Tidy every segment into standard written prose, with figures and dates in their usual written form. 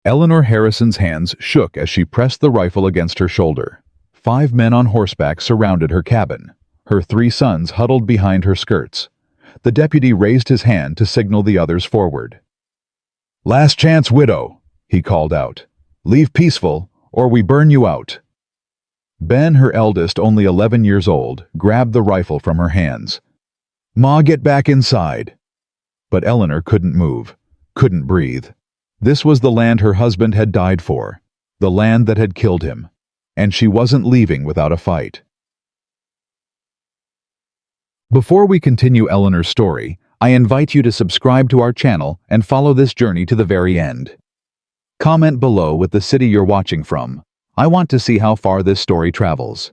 Eleanor Harrison's hands shook as she pressed the rifle against her shoulder. 5 men on horseback surrounded her cabin. Her 3 sons huddled behind her skirts. The deputy raised his hand to signal the others forward. "Last chance, widow," he called out. "Leave peaceful, or we burn you out." Ben, her eldest, only 11 years old, grabbed the rifle from her hands. "Ma, get back inside." But Eleanor couldn't move, couldn't breathe. This was the land her husband had died for, the land that had killed him, and she wasn't leaving without a fight. Before we continue Eleanor's story, I invite you to subscribe to our channel and follow this journey to the very end. Comment below with the city you're watching from. I want to see how far this story travels.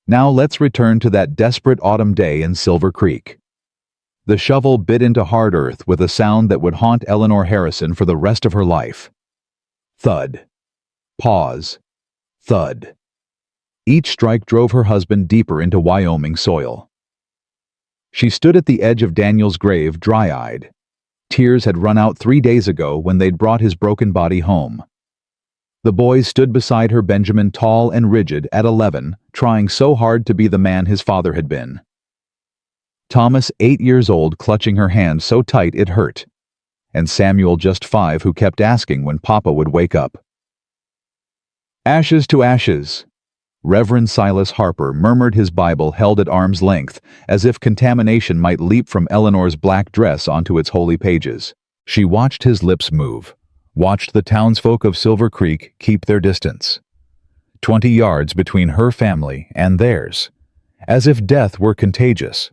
Now let's return to that desperate autumn day in Silver Creek. The shovel bit into hard earth with a sound that would haunt Eleanor Harrison for the rest of her life. Thud. Pause. Thud. Each strike drove her husband deeper into Wyoming soil. She stood at the edge of Daniel's grave, dry-eyed. Tears had run out 3 days ago when they'd brought his broken body home. The boys stood beside her, Benjamin tall and rigid at 11, trying so hard to be the man his father had been. Thomas, 8 years old, clutching her hand so tight it hurt. And Samuel, just 5, who kept asking when Papa would wake up. "Ashes to ashes." Reverend Silas Harper murmured, his Bible held at arm's length, as if contamination might leap from Eleanor's black dress onto its holy pages. She watched his lips move, watched the townsfolk of Silver Creek keep their distance. 20 yards between her family and theirs, as if death were contagious,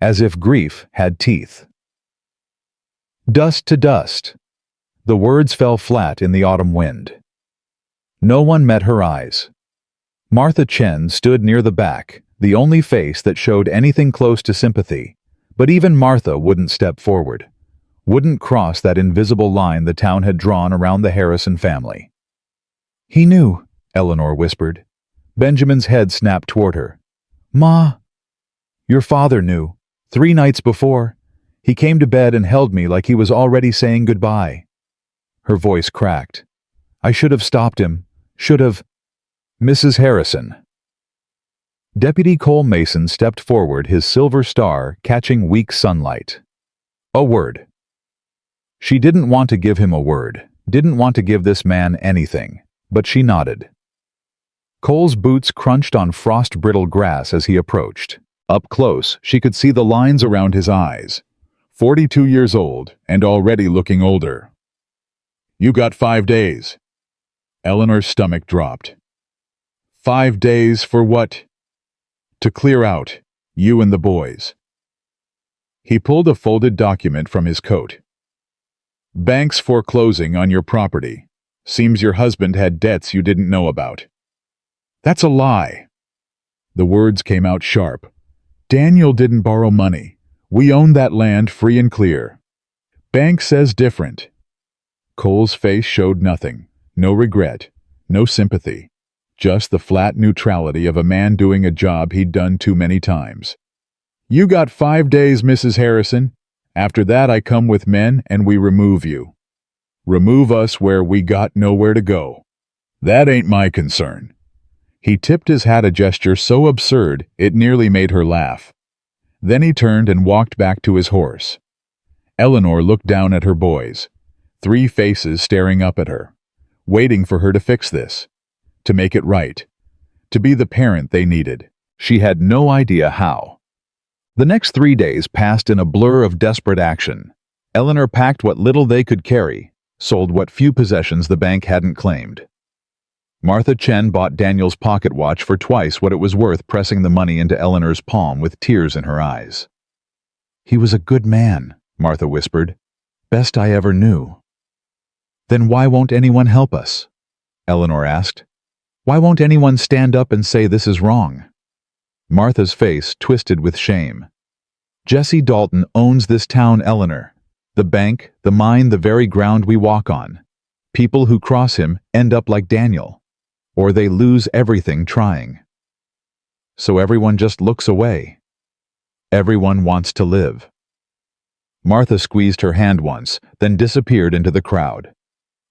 as if grief had teeth. "Dust to dust." The words fell flat in the autumn wind. No one met her eyes. Martha Chen stood near the back, the only face that showed anything close to sympathy, but even Martha wouldn't step forward, wouldn't cross that invisible line the town had drawn around the Harrison family. "He knew," Eleanor whispered. Benjamin's head snapped toward her. "Ma." "Your father knew. 3 nights before. He came to bed and held me like he was already saying goodbye." Her voice cracked. "I should have stopped him. Should have." "Mrs. Harrison." Deputy Cole Mason stepped forward, his silver star catching weak sunlight. "A word." She didn't want to give him a word, didn't want to give this man anything, but she nodded. Cole's boots crunched on frost-brittle grass as he approached. Up close, she could see the lines around his eyes. 42 years old, and already looking older. "You got 5 days." Eleanor's stomach dropped. 5 days for what? "To clear out, you and the boys." He pulled a folded document from his coat. "Bank's foreclosing on your property. Seems your husband had debts you didn't know about." "That's a lie." The words came out sharp. "Daniel didn't borrow money. We own that land free and clear." "Bank says different." Cole's face showed nothing. No regret, no sympathy. Just the flat neutrality of a man doing a job he'd done too many times. "You got 5 days, Mrs. Harrison. After that I come with men and we remove you. Remove us where we got nowhere to go. That ain't my concern." He tipped his hat, a gesture so absurd it nearly made her laugh. Then he turned and walked back to his horse. Eleanor looked down at her boys, 3 faces staring up at her, waiting for her to fix this, to make it right, to be the parent they needed. She had no idea how. The next 3 days passed in a blur of desperate action. Eleanor packed what little they could carry, sold what few possessions the bank hadn't claimed. Martha Chen bought Daniel's pocket watch for twice what it was worth, pressing the money into Eleanor's palm with tears in her eyes. "He was a good man," Martha whispered. "Best I ever knew." "Then why won't anyone help us?" Eleanor asked. "Why won't anyone stand up and say this is wrong?" Martha's face twisted with shame. "Jesse Dalton owns this town, Eleanor. The bank, the mine, the very ground we walk on. People who cross him end up like Daniel, or they lose everything trying. So everyone just looks away. Everyone wants to live." Martha squeezed her hand once, then disappeared into the crowd.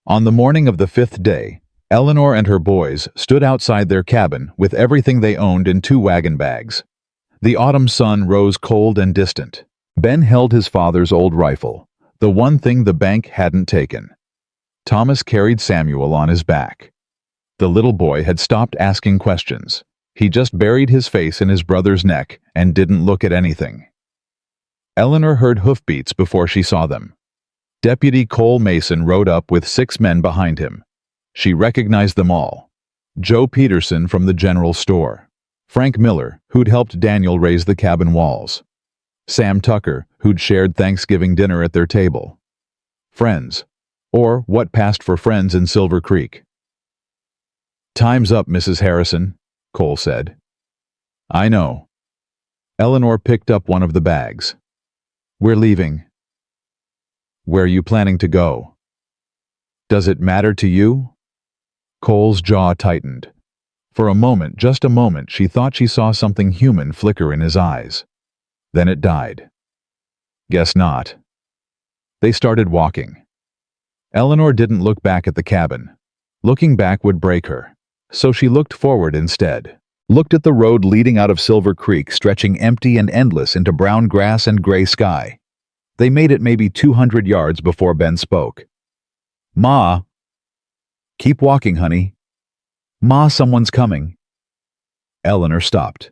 On the morning of the 5th day, Eleanor and her boys stood outside their cabin with everything they owned in 2 wagon bags. The autumn sun rose cold and distant. Ben held his father's old rifle, the one thing the bank hadn't taken. Thomas carried Samuel on his back. The little boy had stopped asking questions. He just buried his face in his brother's neck and didn't look at anything. Eleanor heard hoofbeats before she saw them. Deputy Cole Mason rode up with 6 men behind him. She recognized them all. Joe Peterson from the general store. Frank Miller, who'd helped Daniel raise the cabin walls. Sam Tucker, who'd shared Thanksgiving dinner at their table. Friends, or what passed for friends in Silver Creek. "Time's up, Mrs. Harrison," Cole said. "I know." Eleanor picked up one of the bags. "We're leaving." "Where are you planning to go?" "Does it matter to you?" Cole's jaw tightened. For a moment, just a moment, she thought she saw something human flicker in his eyes. Then it died. "Guess not." They started walking. Eleanor didn't look back at the cabin. Looking back would break her. So she looked forward instead. Looked at the road leading out of Silver Creek, stretching empty and endless into brown grass and gray sky. They made it maybe 200 yards before Ben spoke. "Ma." "Keep walking, honey." "Ma, someone's coming." Eleanor stopped.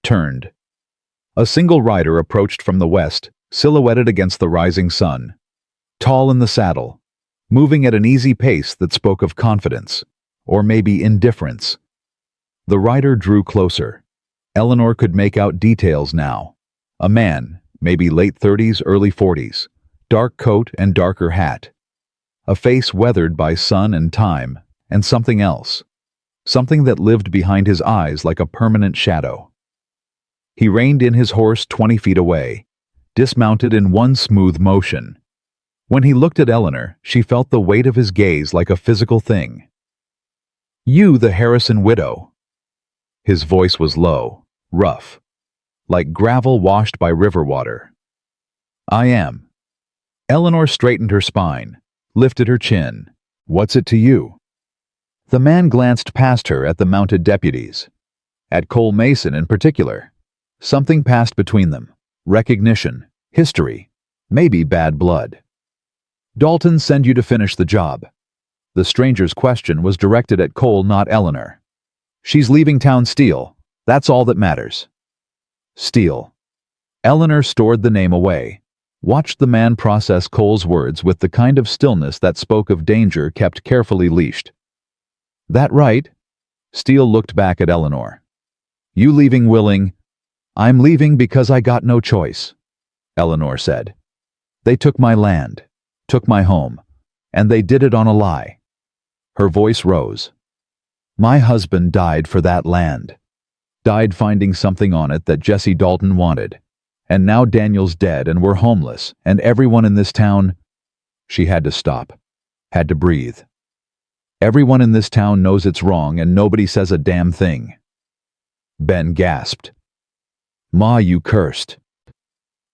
Turned. A single rider approached from the west, silhouetted against the rising sun. Tall in the saddle, moving at an easy pace that spoke of confidence, or maybe indifference. The rider drew closer. Eleanor could make out details now. A man, maybe late 30s, early 40s, dark coat and darker hat. A face weathered by sun and time, and something else. Something that lived behind his eyes like a permanent shadow. He reined in his horse 20 feet away, dismounted in one smooth motion. When he looked at Eleanor, she felt the weight of his gaze like a physical thing. "You, the Harrison widow." His voice was low, rough, like gravel washed by river water. "I am." Eleanor straightened her spine, lifted her chin. "What's it to you?" The man glanced past her at the mounted deputies. At Cole Mason in particular. Something passed between them. Recognition, history, maybe bad blood. "Dalton send you to finish the job." The stranger's question was directed at Cole, not Eleanor. "She's leaving town, Steele. That's all that matters." Steele. Eleanor stored the name away, watched the man process Cole's words with the kind of stillness that spoke of danger kept carefully leashed. "That right?" Steele looked back at Eleanor. "You leaving willing?" "I'm leaving because I got no choice," Eleanor said. "They took my land, took my home, and they did it on a lie." Her voice rose. "My husband died for that land. Died finding something on it that Jesse Dalton wanted. And now Daniel's dead and we're homeless, and everyone in this town—" She had to stop, had to breathe. "Everyone in this town knows it's wrong and nobody says a damn thing." Ben gasped. "Ma, you cursed."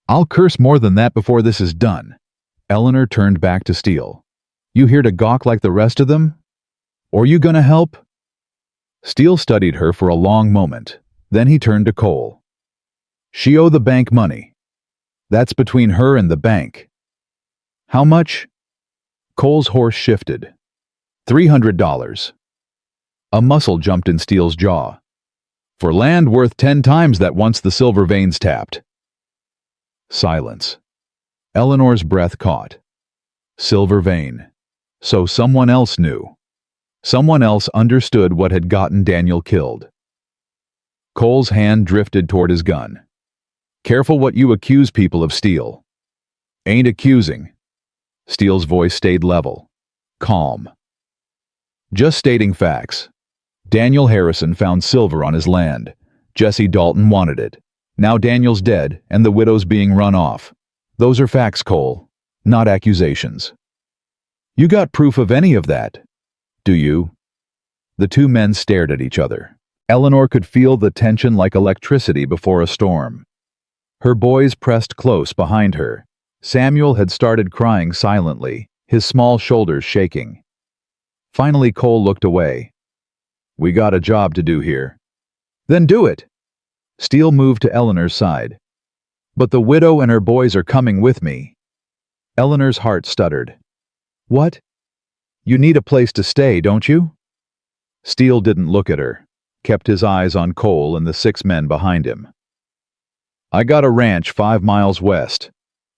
"I'll curse more than that before this is done." Eleanor turned back to Steele. "You here to gawk like the rest of them? Or you gonna help?" Steele studied her for a long moment. Then he turned to Cole. "She owe the bank money. That's between her and the bank." "How much?" Cole's horse shifted. $300. A muscle jumped in Steele's jaw. "For land worth 10 times that once the silver veins tapped." Silence. Eleanor's breath caught. Silver vein. So someone else knew. Someone else understood what had gotten Daniel killed. Cole's hand drifted toward his gun. "Careful what you accuse people of, Steele." "Ain't accusing." Steele's voice stayed level, calm. "Just stating facts. Daniel Harrison found silver on his land. Jesse Dalton wanted it. Now Daniel's dead and the widow's being run off. Those are facts, Cole, not accusations." "You got proof of any of that? Do you?" The 2 men stared at each other. Eleanor could feel the tension like electricity before a storm. Her boys pressed close behind her. Samuel had started crying silently, his small shoulders shaking. Finally, Cole looked away. We got a job to do here. Then do it. Steele moved to Eleanor's side. But the widow and her boys are coming with me. Eleanor's heart stuttered. What? You need a place to stay, don't you? Steele didn't look at her, kept his eyes on Cole and the 6 men behind him. I got a ranch 5 miles west.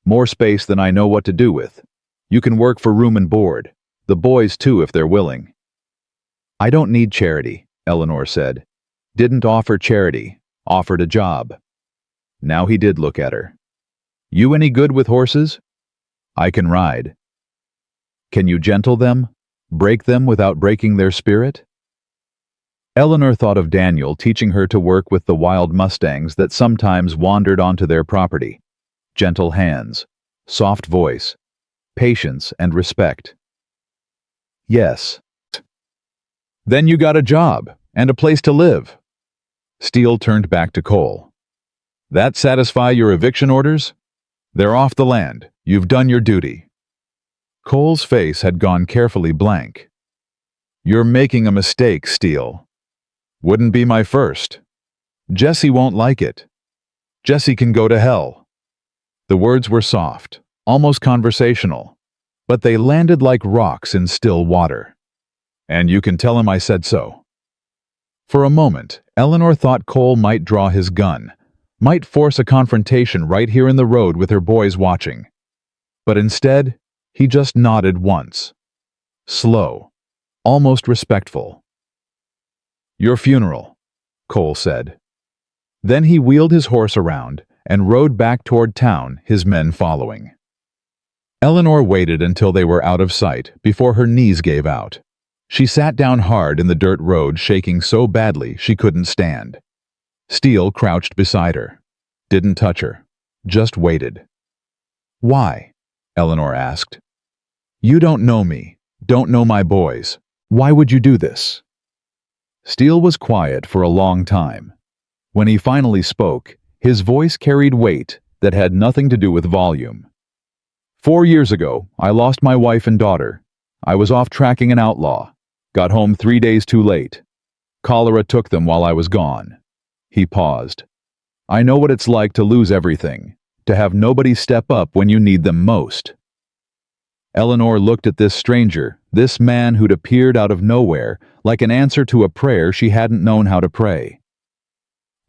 More space than I know what to do with. You can work for room and board. The boys too if they're willing. I don't need charity, Eleanor said. Didn't offer charity, offered a job. Now he did look at her. You any good with horses? I can ride. Can you gentle them? Break them without breaking their spirit? Eleanor thought of Daniel teaching her to work with the wild mustangs that sometimes wandered onto their property. Gentle hands, soft voice, patience and respect. Yes. Then you got a job and a place to live. Steele turned back to Cole. That satisfy your eviction orders? They're off the land. You've done your duty. Cole's face had gone carefully blank. You're making a mistake, Steele. Wouldn't be my first. Jesse won't like it. Jesse can go to hell. The words were soft, almost conversational, but they landed like rocks in still water. And you can tell him I said so. For a moment, Eleanor thought Cole might draw his gun, might force a confrontation right here in the road with her boys watching. But instead, he just nodded once. Slow, almost respectful. Your funeral, Cole said. Then he wheeled his horse around and rode back toward town, his men following. Eleanor waited until they were out of sight before her knees gave out. She sat down hard in the dirt road, shaking so badly she couldn't stand. Steele crouched beside her. Didn't touch her. Just waited. Why? Eleanor asked. You don't know me. Don't know my boys. Why would you do this? Steele was quiet for a long time. When he finally spoke, his voice carried weight that had nothing to do with volume. 4 years ago, I lost my wife and daughter. I was off tracking an outlaw. Got home 3 days too late. Cholera took them while I was gone. He paused. I know what it's like to lose everything, to have nobody step up when you need them most. Eleanor looked at this stranger, this man who'd appeared out of nowhere, like an answer to a prayer she hadn't known how to pray.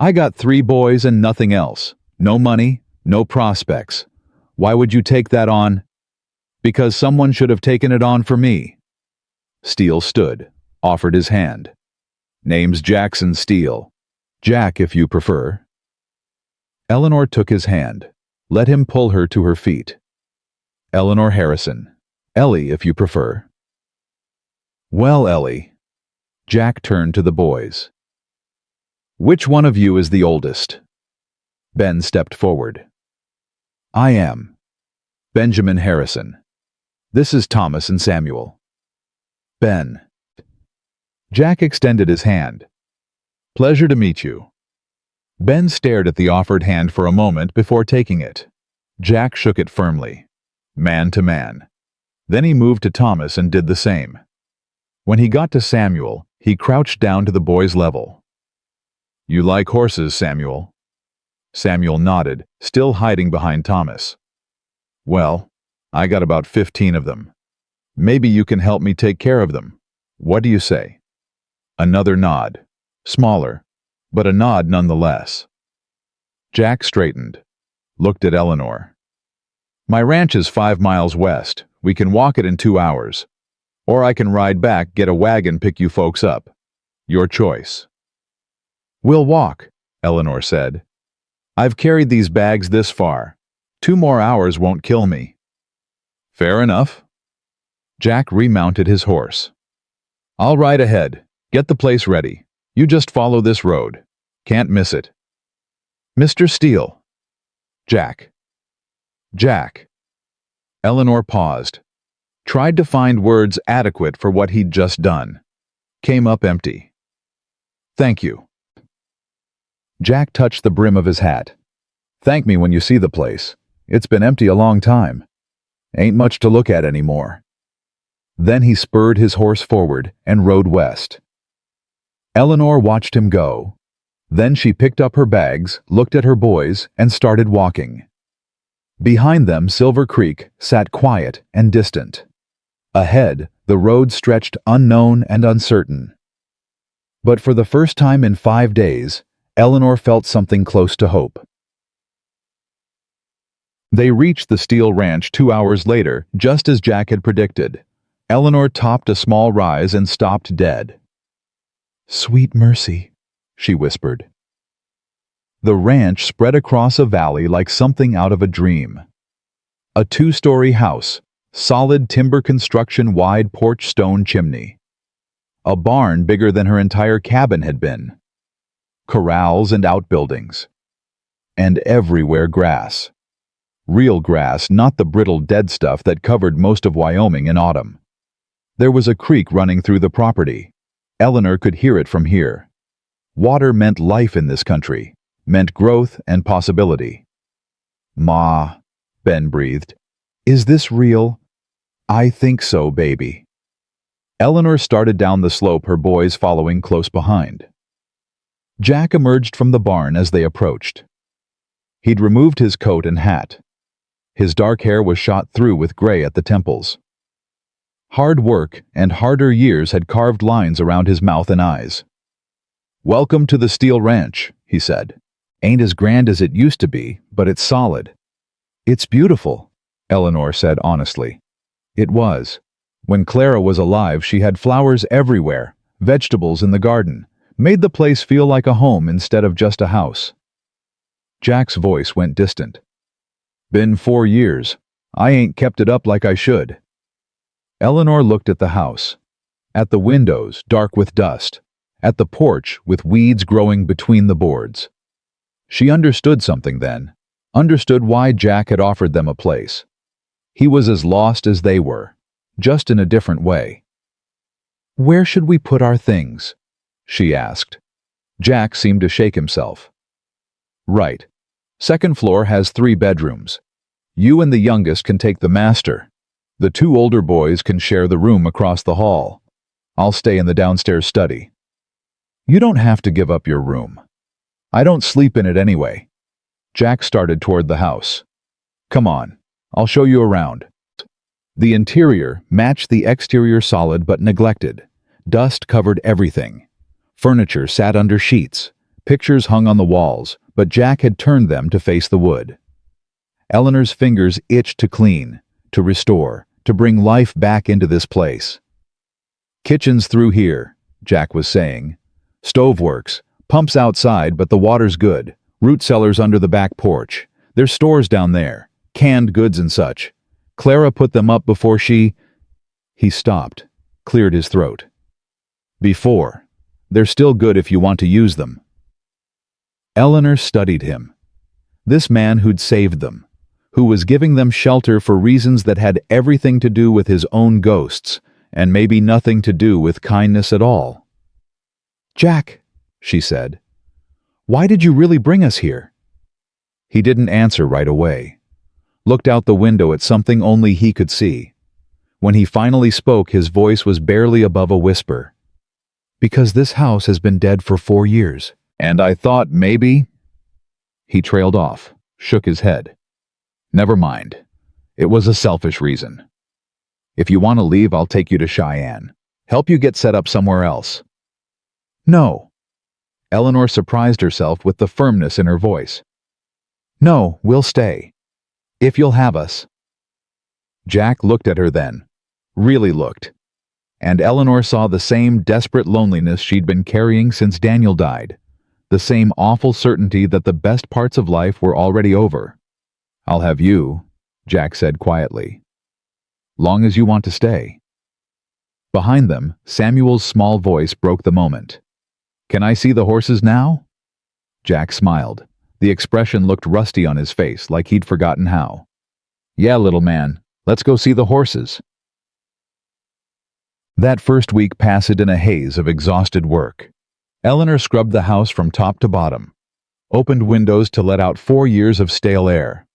I got 3 boys and nothing else. No money, no prospects. Why would you take that on? Because someone should have taken it on for me. Steele stood, offered his hand. Name's Jackson Steele. Jack, if you prefer. Eleanor took his hand, let him pull her to her feet. Eleanor Harrison. Ellie, if you prefer. Well, Ellie. Jack turned to the boys. Which one of you is the oldest? Ben stepped forward. I am. Benjamin Harrison. This is Thomas and Samuel. Ben. Jack extended his hand. Pleasure to meet you. Ben stared at the offered hand for a moment before taking it. Jack shook it firmly, man to man. Then he moved to Thomas and did the same. When he got to Samuel, he crouched down to the boy's level. You like horses, Samuel? Samuel nodded, still hiding behind Thomas. Well, I got about 15 of them. Maybe you can help me take care of them. What do you say? Another nod. Smaller, but a nod nonetheless. Jack straightened, looked at Eleanor. My ranch is 5 miles west. We can walk it in 2 hours. Or I can ride back, get a wagon, pick you folks up. Your choice. We'll walk, Eleanor said. I've carried these bags this far. 2 more hours won't kill me. Fair enough. Jack remounted his horse. I'll ride ahead. Get the place ready. You just follow this road. Can't miss it. Mr. Steele. Jack. Jack. Eleanor paused. Tried to find words adequate for what he'd just done. Came up empty. Thank you. Jack touched the brim of his hat. Thank me when you see the place. It's been empty a long time. Ain't much to look at anymore. Then he spurred his horse forward and rode west. Eleanor watched him go. Then she picked up her bags, looked at her boys, and started walking. Behind them, Silver Creek sat quiet and distant. Ahead, the road stretched unknown and uncertain. But for the first time in 5 days, Eleanor felt something close to hope. They reached the Steele ranch 2 hours later, just as Jack had predicted. Eleanor topped a small rise and stopped dead. "Sweet mercy," she whispered. The ranch spread across a valley like something out of a dream. A 2-story house, solid timber construction, wide porch, stone chimney. A barn bigger than her entire cabin had been. Corrals and outbuildings. And everywhere grass. Real grass, not the brittle dead stuff that covered most of Wyoming in autumn. There was a creek running through the property. Eleanor could hear it from here. Water meant life in this country, meant growth and possibility. "Ma," Ben breathed. "Is this real?" "I think so, baby." Eleanor started down the slope, her boys following close behind. Jack emerged from the barn as they approached. He'd removed his coat and hat. His dark hair was shot through with gray at the temples. Hard work and harder years had carved lines around his mouth and eyes. "Welcome to the Steele Ranch," he said. "Ain't as grand as it used to be, but it's solid." "It's beautiful," Eleanor said honestly. It was. When Clara was alive, she had flowers everywhere, vegetables in the garden, made the place feel like a home instead of just a house. Jack's voice went distant. "Been 4 years. I ain't kept it up like I should." Eleanor looked at the house. At the windows, dark with dust. At the porch, with weeds growing between the boards. She understood something then. Understood why Jack had offered them a place. He was as lost as they were, just in a different way. "Where should we put our things?" she asked. Jack seemed to shake himself. "Right. Second floor has 3 bedrooms. You and the youngest can take the master. The 2 older boys can share the room across the hall. I'll stay in the downstairs study." "You don't have to give up your room. I don't sleep in it anyway." Jack started toward the house. "Come on, I'll show you around." The interior matched the exterior, solid but neglected. Dust covered everything. Furniture sat under sheets. Pictures hung on the walls, but Jack had turned them to face the wood. Eleanor's fingers itched to clean, to restore, to bring life back into this place. "Kitchen's through here," Jack was saying. "Stove works. Pumps outside, but the water's good. Root cellars under the back porch. There's stores down there. Canned goods and such. Clara put them up before she—" He stopped, cleared his throat. "Before. They're still good if you want to use them." Eleanor studied him. This man who'd saved them, who was giving them shelter for reasons that had everything to do with his own ghosts, and maybe nothing to do with kindness at all. "Jack," she said, "why did you really bring us here?" He didn't answer right away. Looked out the window at something only he could see. When he finally spoke, his voice was barely above a whisper. "Because this house has been dead for 4 years, and I thought maybe—" He trailed off, shook his head. "Never mind. It was a selfish reason. If you want to leave, I'll take you to Cheyenne. Help you get set up somewhere else." "No." Eleanor surprised herself with the firmness in her voice. "No, we'll stay. If you'll have us." Jack looked at her then. Really looked. And Eleanor saw the same desperate loneliness she'd been carrying since Daniel died. The same awful certainty that the best parts of life were already over. "I'll have you," Jack said quietly. "Long as you want to stay." Behind them, Samuel's small voice broke the moment. "Can I see the horses now?" Jack smiled. The expression looked rusty on his face, like he'd forgotten how. "Yeah, little man, let's go see the horses." That first week passed in a haze of exhausted work. Eleanor scrubbed the house from top to bottom, opened windows to let out 4 years of stale air,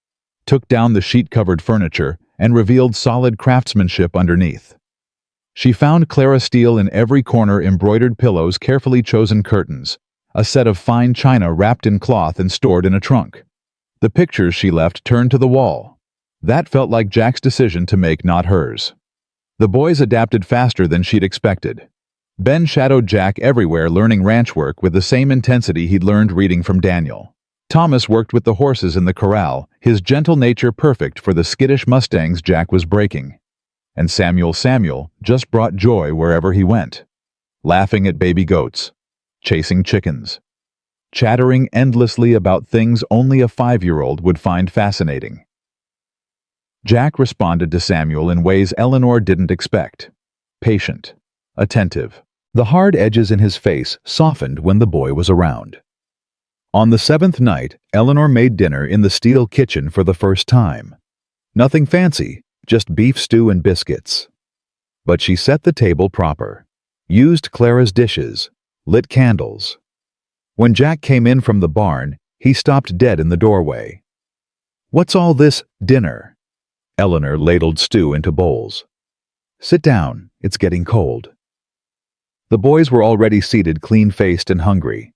took down the sheet-covered furniture, and revealed solid craftsmanship underneath. She found Clara Steele in every corner, embroidered pillows, carefully chosen curtains, a set of fine china wrapped in cloth and stored in a trunk. The pictures she left turned to the wall. That felt like Jack's decision to make, not hers. The boys adapted faster than she'd expected. Ben shadowed Jack everywhere, learning ranch work with the same intensity he'd learned reading from Daniel. Thomas worked with the horses in the corral, his gentle nature perfect for the skittish Mustangs Jack was breaking. And Samuel just brought joy wherever he went. Laughing at baby goats, chasing chickens, chattering endlessly about things only a 5-year-old would find fascinating. Jack responded to Samuel in ways Eleanor didn't expect. Patient, attentive. The hard edges in his face softened when the boy was around. On the 7th night, Eleanor made dinner in the Steele kitchen for the first time. Nothing fancy, just beef stew and biscuits. But she set the table proper, used Clara's dishes, lit candles. When Jack came in from the barn, he stopped dead in the doorway. "What's all this dinner?" Eleanor ladled stew into bowls. "Sit down, it's getting cold." The boys were already seated, clean-faced and hungry.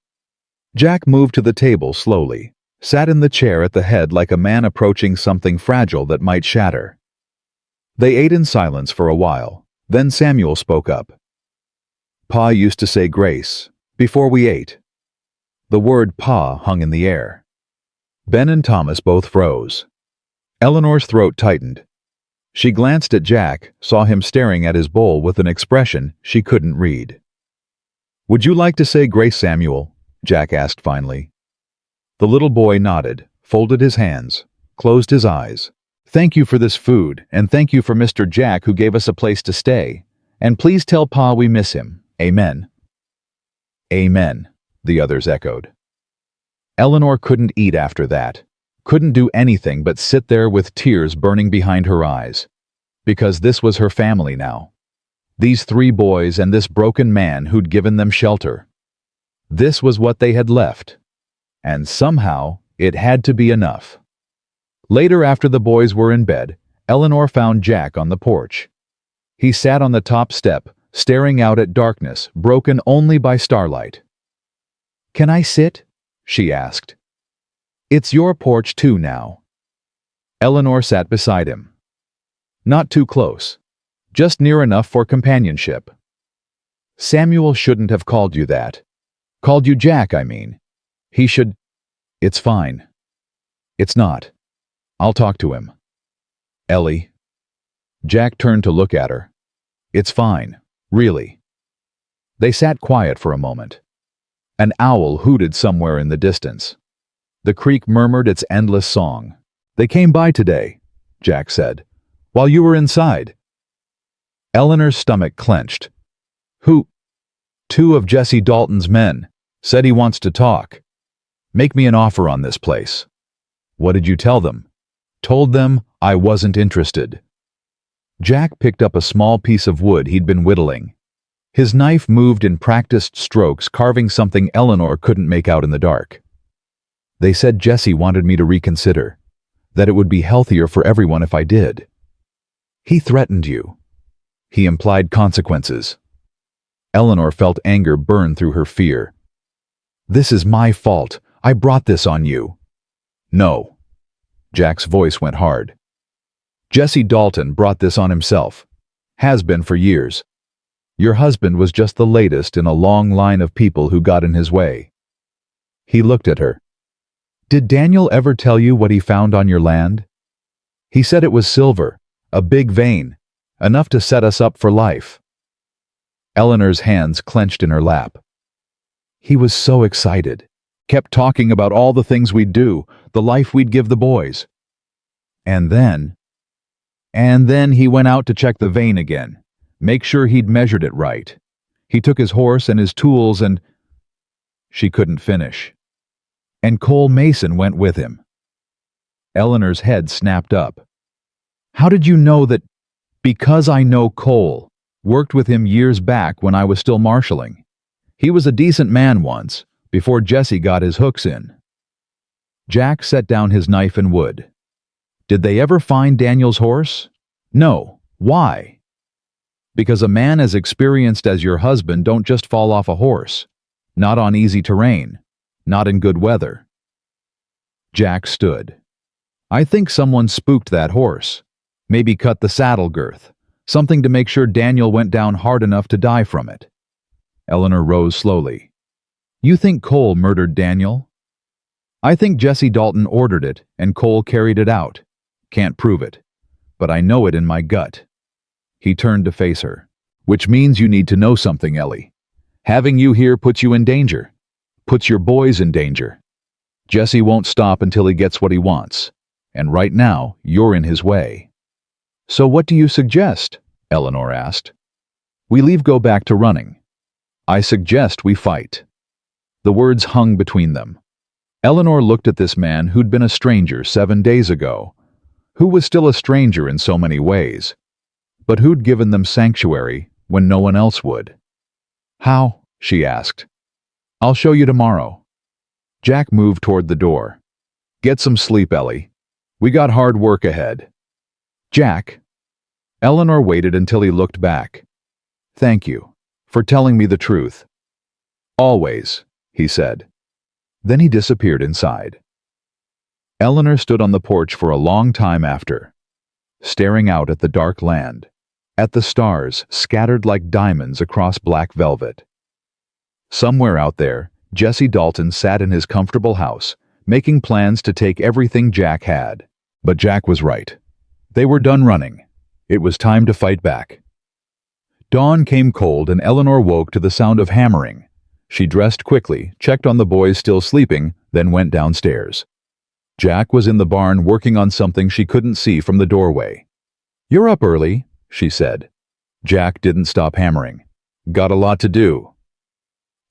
Jack moved to the table slowly, sat in the chair at the head like a man approaching something fragile that might shatter. They ate in silence for a while, then Samuel spoke up. "Pa used to say grace before we ate." The word pa hung in the air. Ben and Thomas both froze. Eleanor's throat tightened. She glanced at Jack, saw him staring at his bowl with an expression she couldn't read. "Would you like to say grace, Samuel?" Jack asked finally. The little boy nodded, folded his hands, closed his eyes. "Thank you for this food, and thank you for Mr. Jack who gave us a place to stay. And please tell Pa we miss him. Amen." "Amen," the others echoed. Eleanor couldn't eat after that, couldn't do anything but sit there with tears burning behind her eyes. Because this was her family now. These 3 boys and this broken man who'd given them shelter. This was what they had left. And somehow, it had to be enough. Later, after the boys were in bed, Eleanor found Jack on the porch. He sat on the top step, staring out at darkness, broken only by starlight. "Can I sit?" she asked. "It's your porch too now." Eleanor sat beside him. Not too close, just near enough for companionship. "Samuel shouldn't have called you that. Called you Jack, I mean. He should—" "It's fine." "It's not. I'll talk to him." "Ellie." Jack turned to look at her. "It's fine, really." They sat quiet for a moment. An owl hooted somewhere in the distance. The creek murmured its endless song. "They came by today," Jack said, "while you were inside." Eleanor's stomach clenched. "Who?" "2 of Jesse Dalton's men. Said he wants to talk. Make me an offer on this place." "What did you tell them?" "Told them I wasn't interested." Jack picked up a small piece of wood he'd been whittling. His knife moved in practiced strokes, carving something Eleanor couldn't make out in the dark. "They said Jesse wanted me to reconsider, that it would be healthier for everyone if I did." "He threatened you." "He implied consequences." Eleanor felt anger burn through her fear. "This is my fault. I brought this on you." "No." Jack's voice went hard. "Jesse Dalton brought this on himself. Has been for years. Your husband was just the latest in a long line of people who got in his way." He looked at her. "Did Daniel ever tell you what he found on your land?" "He said it was silver, a big vein, enough to set us up for life." Eleanor's hands clenched in her lap. "He was so excited. Kept talking about all the things we'd do, the life we'd give the boys. And then he went out to check the vein again, make sure he'd measured it right. He took his horse and his tools and—" She couldn't finish. "And Cole Mason went with him." Eleanor's head snapped up. "How did you know that—" "Because I know Cole. Worked with him years back when I was still marshaling. He was a decent man once, before Jesse got his hooks in." Jack set down his knife and wood. "Did they ever find Daniel's horse?" "No. Why?" Because a man as experienced as your husband don't just fall off a horse. Not on easy terrain. Not in good weather. Jack stood. I think someone spooked that horse. Maybe cut the saddle girth. Something to make sure Daniel went down hard enough to die from it. Eleanor rose slowly. You think Cole murdered Daniel? I think Jesse Dalton ordered it and Cole carried it out. Can't prove it. But I know it in my gut. He turned to face her. Which means you need to know something, Ellie. Having you here puts you in danger. Puts your boys in danger. Jesse won't stop until he gets what he wants. And right now, you're in his way. So what do you suggest? Eleanor asked. We go back to running. I suggest we fight. The words hung between them. Eleanor looked at this man who'd been a stranger 7 days ago, who was still a stranger in so many ways, but who'd given them sanctuary when no one else would. How? She asked. I'll show you tomorrow. Jack moved toward the door. Get some sleep, Ellie. We got hard work ahead. Jack. Eleanor waited until he looked back. Thank you for telling me the truth. Always, he said. Then he disappeared inside. Eleanor stood on the porch for a long time after, staring out at the dark land, at the stars scattered like diamonds across black velvet. Somewhere out there, Jesse Dalton sat in his comfortable house, making plans to take everything Jack had. But Jack was right. They were done running. It was time to fight back. Dawn came cold and Eleanor woke to the sound of hammering. She dressed quickly, checked on the boys still sleeping, then went downstairs. Jack was in the barn working on something she couldn't see from the doorway. You're up early, she said. Jack didn't stop hammering. Got a lot to do.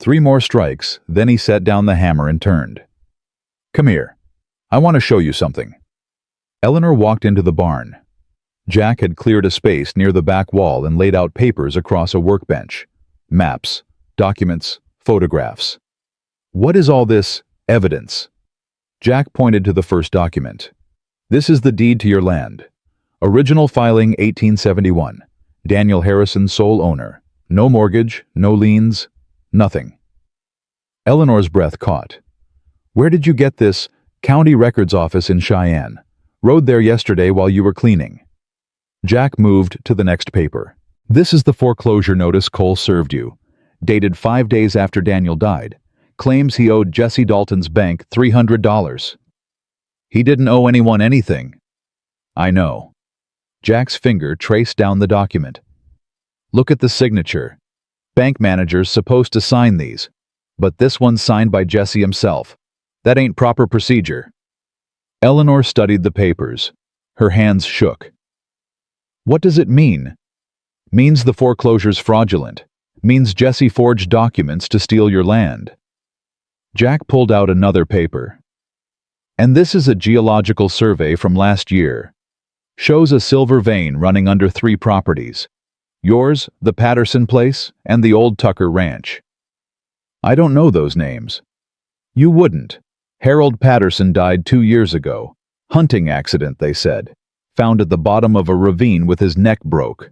3 more strikes, then he set down the hammer and turned. Come here. I want to show you something. Eleanor walked into the barn. Jack had cleared a space near the back wall and laid out papers across a workbench. Maps, documents, photographs. What is all this evidence? Jack pointed to the first document. This is the deed to your land. Original filing 1871. Daniel Harrison sole owner. No mortgage, no liens, nothing. Eleanor's breath caught. Where did you get this? County Records Office in Cheyenne. Rode there yesterday while you were cleaning. Jack moved to the next paper. This is the foreclosure notice Cole served you. Dated 5 days after Daniel died. Claims he owed Jesse Dalton's bank $300. He didn't owe anyone anything. I know. Jack's finger traced down the document. Look at the signature. Bank manager's supposed to sign these, but this one's signed by Jesse himself. That ain't proper procedure. Eleanor studied the papers. Her hands shook. What does it mean? Means the foreclosure's fraudulent. Means Jesse forged documents to steal your land. Jack pulled out another paper. And this is a geological survey from last year. Shows a silver vein running under 3 properties. Yours, the Patterson place, and the old Tucker Ranch. I don't know those names. You wouldn't. Harold Patterson died 2 years ago. Hunting accident, they said. Found at the bottom of a ravine with his neck broke.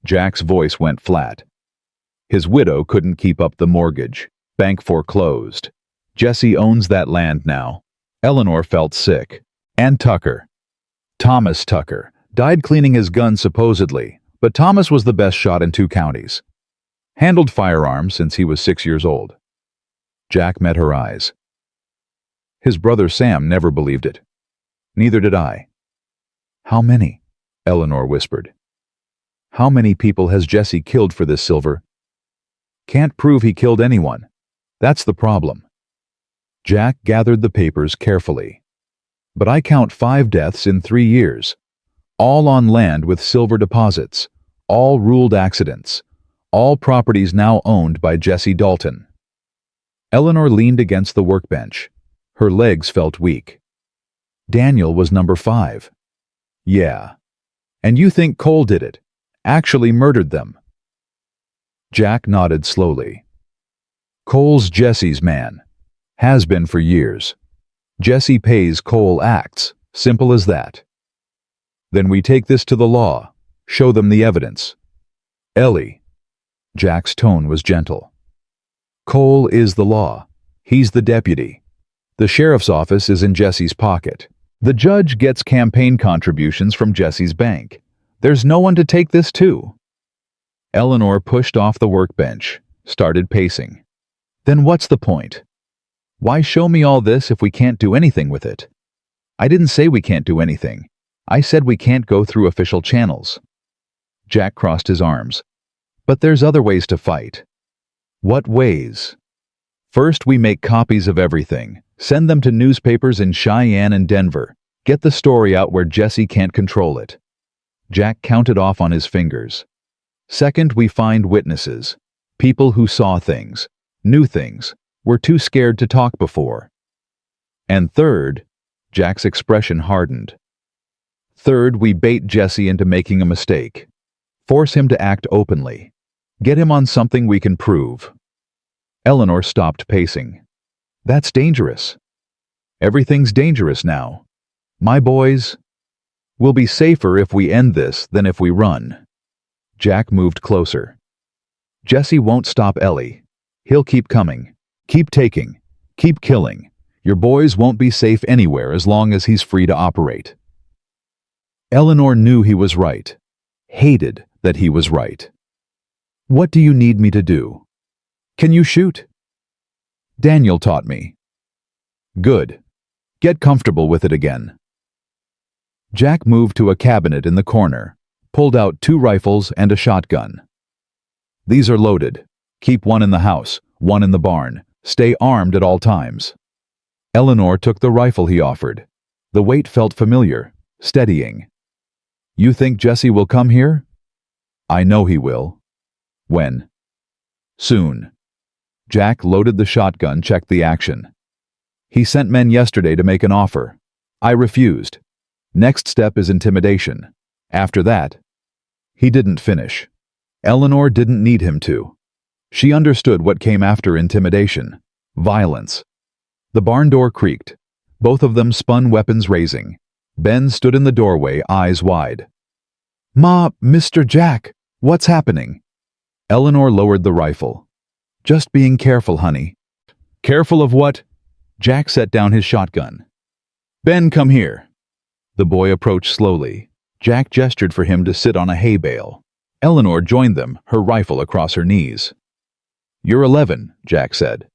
Jack's voice went flat. His widow couldn't keep up the mortgage. Bank foreclosed. Jesse owns that land now. Eleanor felt sick. And Tucker. Thomas Tucker. Died cleaning his gun supposedly, but Thomas was the best shot in 2 counties. Handled firearms since he was 6 years old. Jack met her eyes. His brother Sam never believed it. Neither did I. How many? Eleanor whispered. How many people has Jesse killed for this silver? Can't prove he killed anyone. That's the problem. Jack gathered the papers carefully. But I count 5 deaths in 3 years. All on land with silver deposits. All ruled accidents. All properties now owned by Jesse Dalton. Eleanor leaned against the workbench. Her legs felt weak. Daniel was number 5. Yeah. And you think Cole did it? Actually murdered them? Jack nodded slowly. Cole's Jesse's man. Has been for years. Jesse pays, Cole acts. Simple as that. Then we take this to the law. Show them the evidence. Ellie. Jack's tone was gentle. Cole is the law. He's the deputy. The sheriff's office is in Jesse's pocket. The judge gets campaign contributions from Jesse's bank. There's no one to take this to. Eleanor pushed off the workbench, started pacing. Then what's the point? Why show me all this if we can't do anything with it? I didn't say we can't do anything. I said we can't go through official channels. Jack crossed his arms. But there's other ways to fight. What ways? First, we make copies of everything, send them to newspapers in Cheyenne and Denver, get the story out where Jesse can't control it. Jack counted off on his fingers. Second, we find witnesses, people who saw things, knew things, were too scared to talk before. And third, Jack's expression hardened. Third, we bait Jesse into making a mistake, force him to act openly, get him on something we can prove. Eleanor stopped pacing. That's dangerous. Everything's dangerous now. My boys, we'll be safer if we end this than if we run. Jack moved closer. Jesse won't stop Ellie. He'll keep coming, keep taking, keep killing. Your boys won't be safe anywhere as long as he's free to operate. Eleanor knew he was right, hated that he was right. What do you need me to do? Can you shoot? Daniel taught me. Good. Get comfortable with it again. Jack moved to a cabinet in the corner, pulled out 2 rifles and a shotgun. These are loaded. Keep one in the house, one in the barn. Stay armed at all times. Eleanor took the rifle he offered. The weight felt familiar, steadying. You think Jesse will come here? I know he will. When? Soon. Jack loaded the shotgun, checked the action. He sent men yesterday to make an offer. I refused. Next step is intimidation. After that, he didn't finish. Eleanor didn't need him to. She understood what came after intimidation. Violence. The barn door creaked. Both of them spun, weapons raising. Ben stood in the doorway, eyes wide. Ma, Mr. Jack, what's happening? Eleanor lowered the rifle. Just being careful, honey. Careful of what? Jack set down his shotgun. Ben, come here. The boy approached slowly. Jack gestured for him to sit on a hay bale. Eleanor joined them, her rifle across her knees. You're 11, Jack said.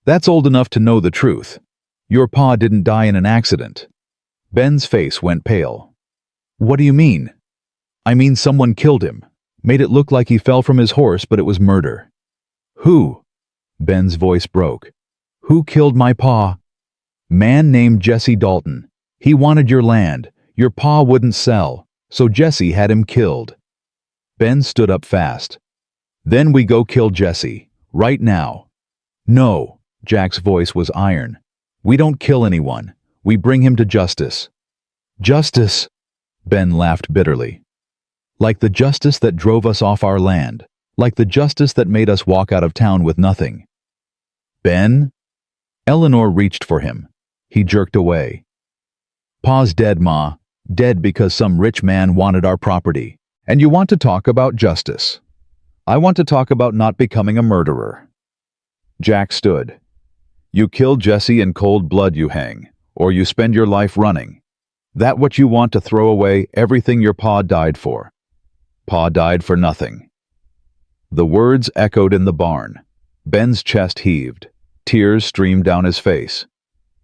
That's old enough to know the truth. Your pa didn't die in an accident. Ben's face went pale. What do you mean? I mean someone killed him. Made it look like he fell from his horse, but it was murder. Who? Ben's voice broke. Who killed my pa? Man named Jesse Dalton. He wanted your land. Your pa wouldn't sell, so Jesse had him killed. Ben stood up fast. Then we go kill Jesse, right now. No, Jack's voice was iron. We don't kill anyone. We bring him to justice. Justice? Ben laughed bitterly. Like the justice that drove us off our land. Like the justice that made us walk out of town with nothing. Ben? Eleanor reached for him. He jerked away. Pa's dead, Ma. Dead because some rich man wanted our property. And you want to talk about justice. I want to talk about not becoming a murderer. Jack stood. You kill Jesse in cold blood, you hang, or you spend your life running. That what you want to throw away everything your pa died for. Pa died for nothing. The words echoed in the barn. Ben's chest heaved. Tears streamed down his face.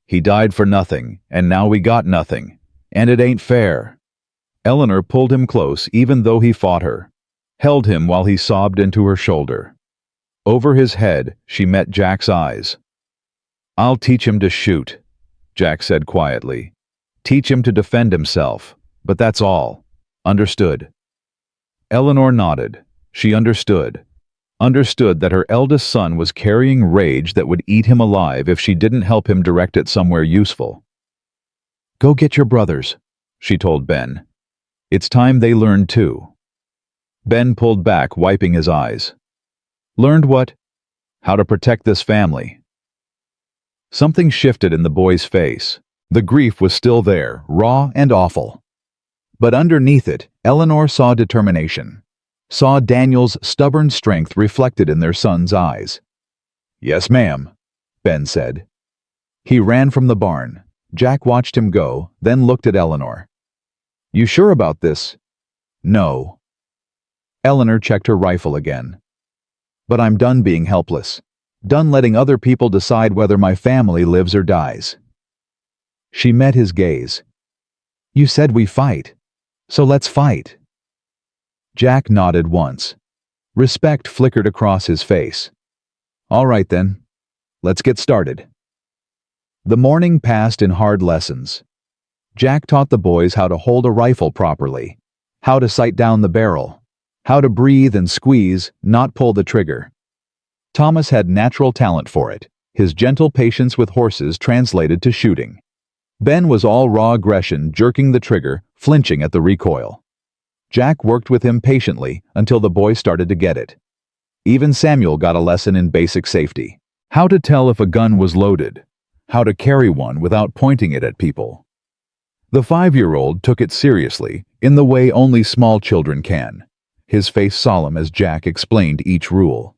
He died for nothing, and now we got nothing. And it ain't fair. Eleanor pulled him close even though he fought her, held him while he sobbed into her shoulder. Over his head, she met Jack's eyes. I'll teach him to shoot, Jack said quietly. Teach him to defend himself, but that's all. Understood? Eleanor nodded. She understood. Understood that her eldest son was carrying rage that would eat him alive if she didn't help him direct it somewhere useful. Go get your brothers, she told Ben. It's time they learned too. Ben pulled back, wiping his eyes. Learned what? How to protect this family. Something shifted in the boy's face. The grief was still there, raw and awful. But underneath it, Eleanor saw determination. saw Daniel's stubborn strength reflected in their son's eyes. "Yes, ma'am," Ben said. He ran from the barn. Jack watched him go, then looked at Eleanor. "You sure about this?" "No." Eleanor checked her rifle again. "But I'm done being helpless. Done letting other people decide whether my family lives or dies." She met his gaze. "You said we fight, so let's fight." Jack nodded once. Respect flickered across his face. "All right then, let's get started." The morning passed in hard lessons. Jack taught the boys how to hold a rifle properly, how to sight down the barrel, how to breathe and squeeze, not pull the trigger. Thomas had natural talent for it. His gentle patience with horses translated to shooting. Ben was all raw aggression, jerking the trigger, flinching at the recoil. Jack worked with him patiently until the boy started to get it. Even Samuel got a lesson in basic safety. How to tell if a gun was loaded. How to carry one without pointing it at people. The 5-year-old took it seriously, in the way only small children can, his face solemn as Jack explained each rule.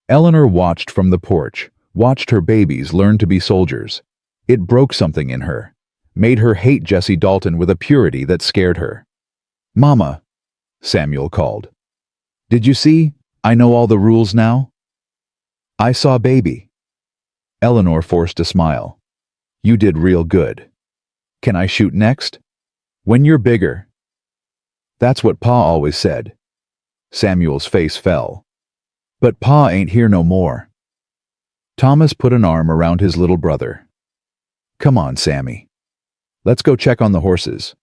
Eleanor watched from the porch, watched her babies learn to be soldiers. It broke something in her, made her hate Jesse Dalton with a purity that scared her. "Mama," Samuel called. "Did you see? I know all the rules now." "I saw baby." Eleanor forced a smile. "You did real good. Can I shoot next?" "When you're bigger." "That's what Pa always said." Samuel's face fell. "But Pa ain't here no more." Thomas put an arm around his little brother. "Come on, Sammy. Let's go check on the horses."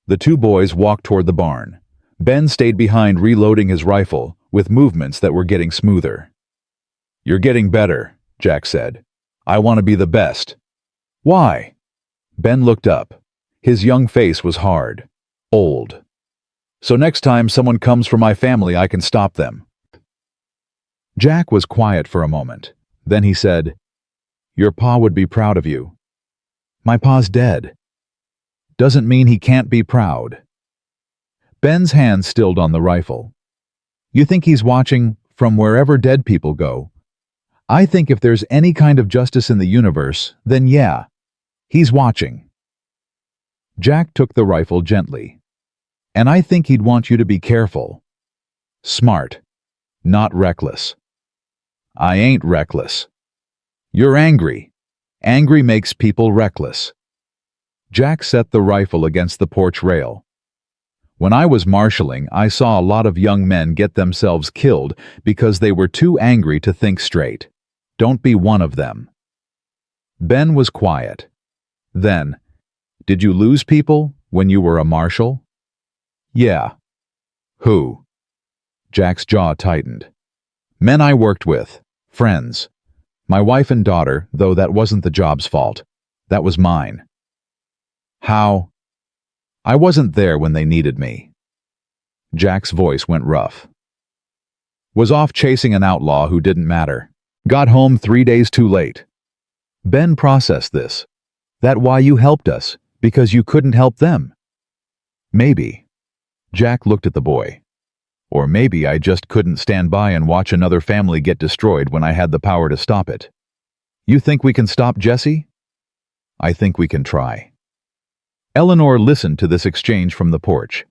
The two boys walked toward the barn. Ben stayed behind reloading his rifle, with movements that were getting smoother. "You're getting better," Jack said. "I want to be the best." "Why?" Ben looked up. His young face was hard, old. "So next time someone comes for my family, I can stop them." Jack was quiet for a moment. Then he said, "Your pa would be proud of you." "My pa's dead." "Doesn't mean he can't be proud." Ben's hand stilled on the rifle. "You think he's watching from wherever dead people go? I think if there's any kind of justice in the universe, then yeah, he's watching." Jack took the rifle gently. "And I think he'd want you to be careful. Smart, not reckless." "I ain't reckless." "You're angry. Angry makes people reckless." Jack set the rifle against the porch rail. "When I was marshaling, I saw a lot of young men get themselves killed because they were too angry to think straight. Don't be one of them." Ben was quiet. Then, "Did you lose people when you were a marshal?" "Yeah." "Who?" Jack's jaw tightened. "Men I worked with. Friends. My wife and daughter, though that wasn't the job's fault. That was mine." "How?" "I wasn't there when they needed me." Jack's voice went rough. "Was off chasing an outlaw who didn't matter. Got home 3 days too late." Ben processed this. "That why you helped us, because you couldn't help them?" "Maybe." Jack looked at the boy. "Or maybe I just couldn't stand by and watch another family get destroyed when I had the power to stop it. You think we can stop Jesse?" "I think we can try." Eleanor listened to this exchange from the porch.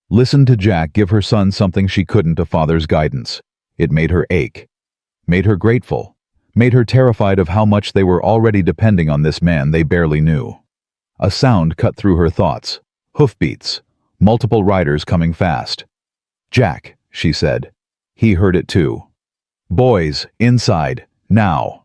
Listened to Jack give her son something she couldn't, a father's guidance. It made her ache. Made her grateful. Made her terrified of how much they were already depending on this man they barely knew. A sound cut through her thoughts. Hoofbeats. Multiple riders coming fast. "Jack," she said. He heard it too. "Boys, inside, now."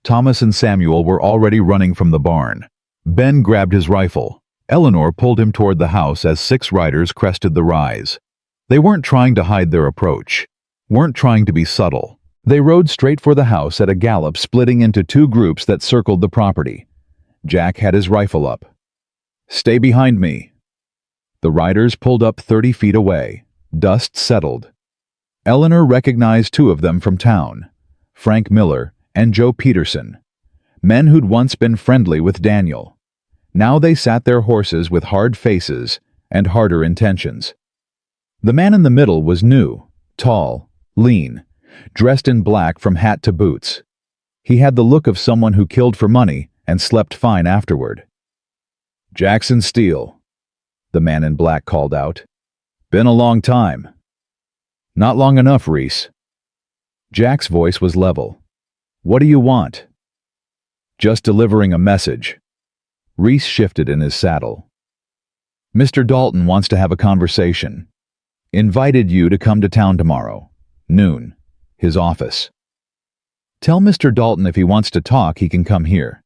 Thomas and Samuel were already running from the barn. Ben grabbed his rifle. Eleanor pulled him toward the house as 6 riders crested the rise. They weren't trying to hide their approach. Weren't trying to be subtle. They rode straight for the house at a gallop, splitting into 2 groups that circled the property. Jack had his rifle up. "Stay behind me." The riders pulled up 30 feet away. Dust settled. Eleanor recognized 2 of them from town, Frank Miller and Joe Peterson, men who'd once been friendly with Daniel. Now they sat their horses with hard faces and harder intentions. The man in the middle was new, tall, lean, dressed in black from hat to boots. He had the look of someone who killed for money and slept fine afterward. "Jackson Steele," the man in black called out. "Been a long time." "Not long enough, Reese." Jack's voice was level. "What do you want?" "Just delivering a message." Reese shifted in his saddle. "Mr. Dalton wants to have a conversation. Invited you to come to town tomorrow, noon, his office. Tell Mr. Dalton if he wants to talk, he can come here."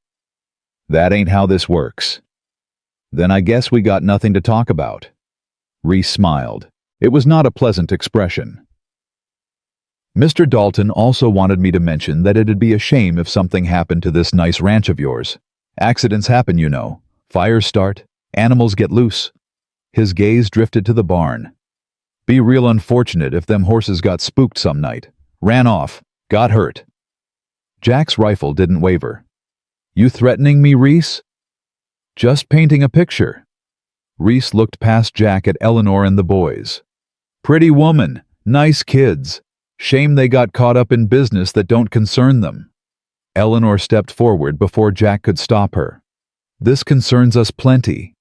"That ain't how this works." "Then I guess we got nothing to talk about." Reese smiled. It was not a pleasant expression. "Mr. Dalton also wanted me to mention that it'd be a shame if something happened to this nice ranch of yours. Accidents happen, you know. Fires start, animals get loose." His gaze drifted to the barn. "Be real unfortunate if them horses got spooked some night, ran off, got hurt." Jack's rifle didn't waver. "You threatening me, Reese?" "Just painting a picture." Reese looked past Jack at Eleanor and the boys. "Pretty woman, nice kids. Shame they got caught up in business that don't concern them." Eleanor stepped forward before Jack could stop her. "This concerns us plenty.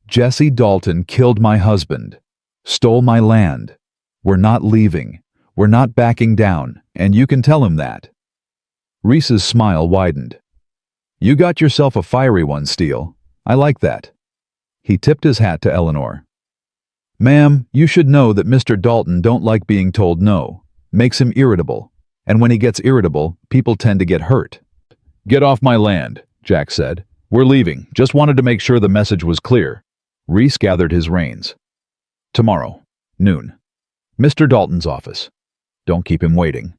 Jesse Dalton killed my husband, stole my land. We're not leaving. We're not backing down, and you can tell him that." Reese's smile widened. "You got yourself a fiery one, Steele. I like that." He tipped his hat to Eleanor. "Ma'am, you should know that Mr. Dalton don't like being told no. Makes him irritable. And when he gets irritable, people tend to get hurt." "Get off my land," Jack said. "We're leaving. Just wanted to make sure the message was clear." Reese gathered his reins. "Tomorrow, noon. Mr. Dalton's office. Don't keep him waiting."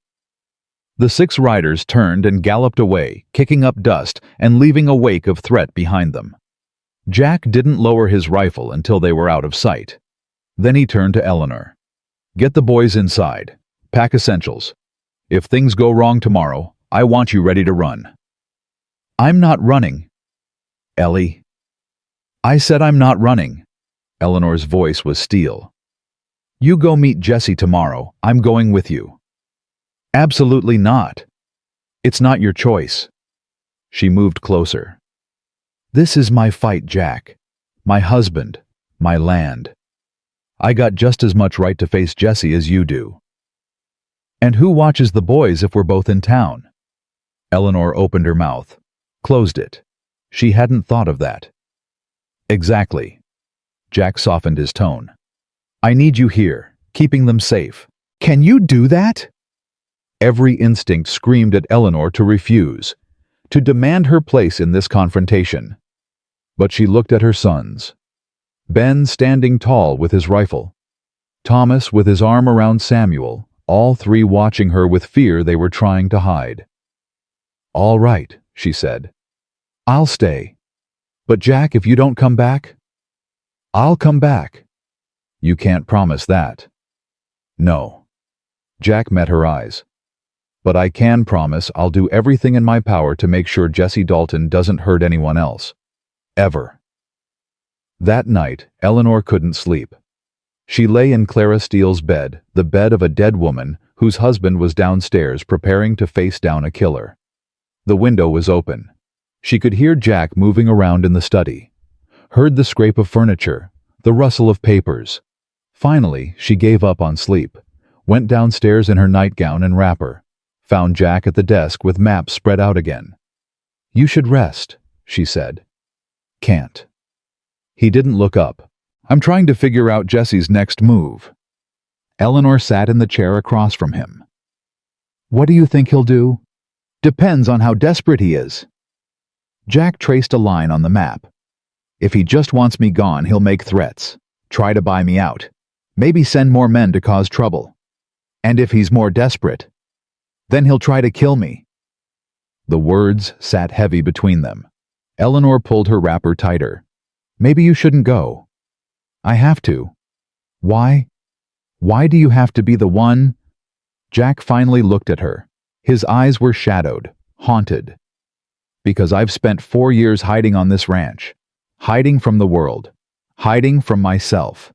The 6 riders turned and galloped away, kicking up dust and leaving a wake of threat behind them. Jack didn't lower his rifle until they were out of sight. Then he turned to Eleanor. "Get the boys inside. Pack essentials. If things go wrong tomorrow, I want you ready to run." "I'm not running." "Ellie." "I said I'm not running." Eleanor's voice was steel. "You go meet Jesse tomorrow. I'm going with you." "Absolutely not." "It's not your choice." She moved closer. "This is my fight, Jack. My husband. My land. I got just as much right to face Jesse as you do." "And who watches the boys if we're both in town?" Eleanor opened her mouth, closed it. She hadn't thought of that. "Exactly." Jack softened his tone. "I need you here, keeping them safe." "Can you do that?" Every instinct screamed at Eleanor to refuse, to demand her place in this confrontation. But she looked at her sons. Ben standing tall with his rifle. Thomas with his arm around Samuel, all 3 watching her with fear they were trying to hide. "All right," she said. "I'll stay. But Jack, if you don't come back?" "I'll come back." "You can't promise that." "No." Jack met her eyes. "But I can promise I'll do everything in my power to make sure Jesse Dalton doesn't hurt anyone else. Ever." That night, Eleanor couldn't sleep. She lay in Clara Steele's bed, the bed of a dead woman whose husband was downstairs preparing to face down a killer. The window was open. She could hear Jack moving around in the study, heard the scrape of furniture, the rustle of papers. Finally, she gave up on sleep, went downstairs in her nightgown and wrapper, found Jack at the desk with maps spread out again. "You should rest," she said. "Can't." He didn't look up. "I'm trying to figure out Jesse's next move." Eleanor sat in the chair across from him. "What do you think he'll do?" "Depends on how desperate he is." Jack traced a line on the map. "If he just wants me gone, he'll make threats, try to buy me out, maybe send more men to cause trouble. And if he's more desperate, then he'll try to kill me." The words sat heavy between them. Eleanor pulled her wrapper tighter. "Maybe you shouldn't go." "I have to." "Why? Why do you have to be the one?" Jack finally looked at her. His eyes were shadowed, haunted. "Because I've spent 4 years hiding on this ranch, hiding from the world, hiding from myself.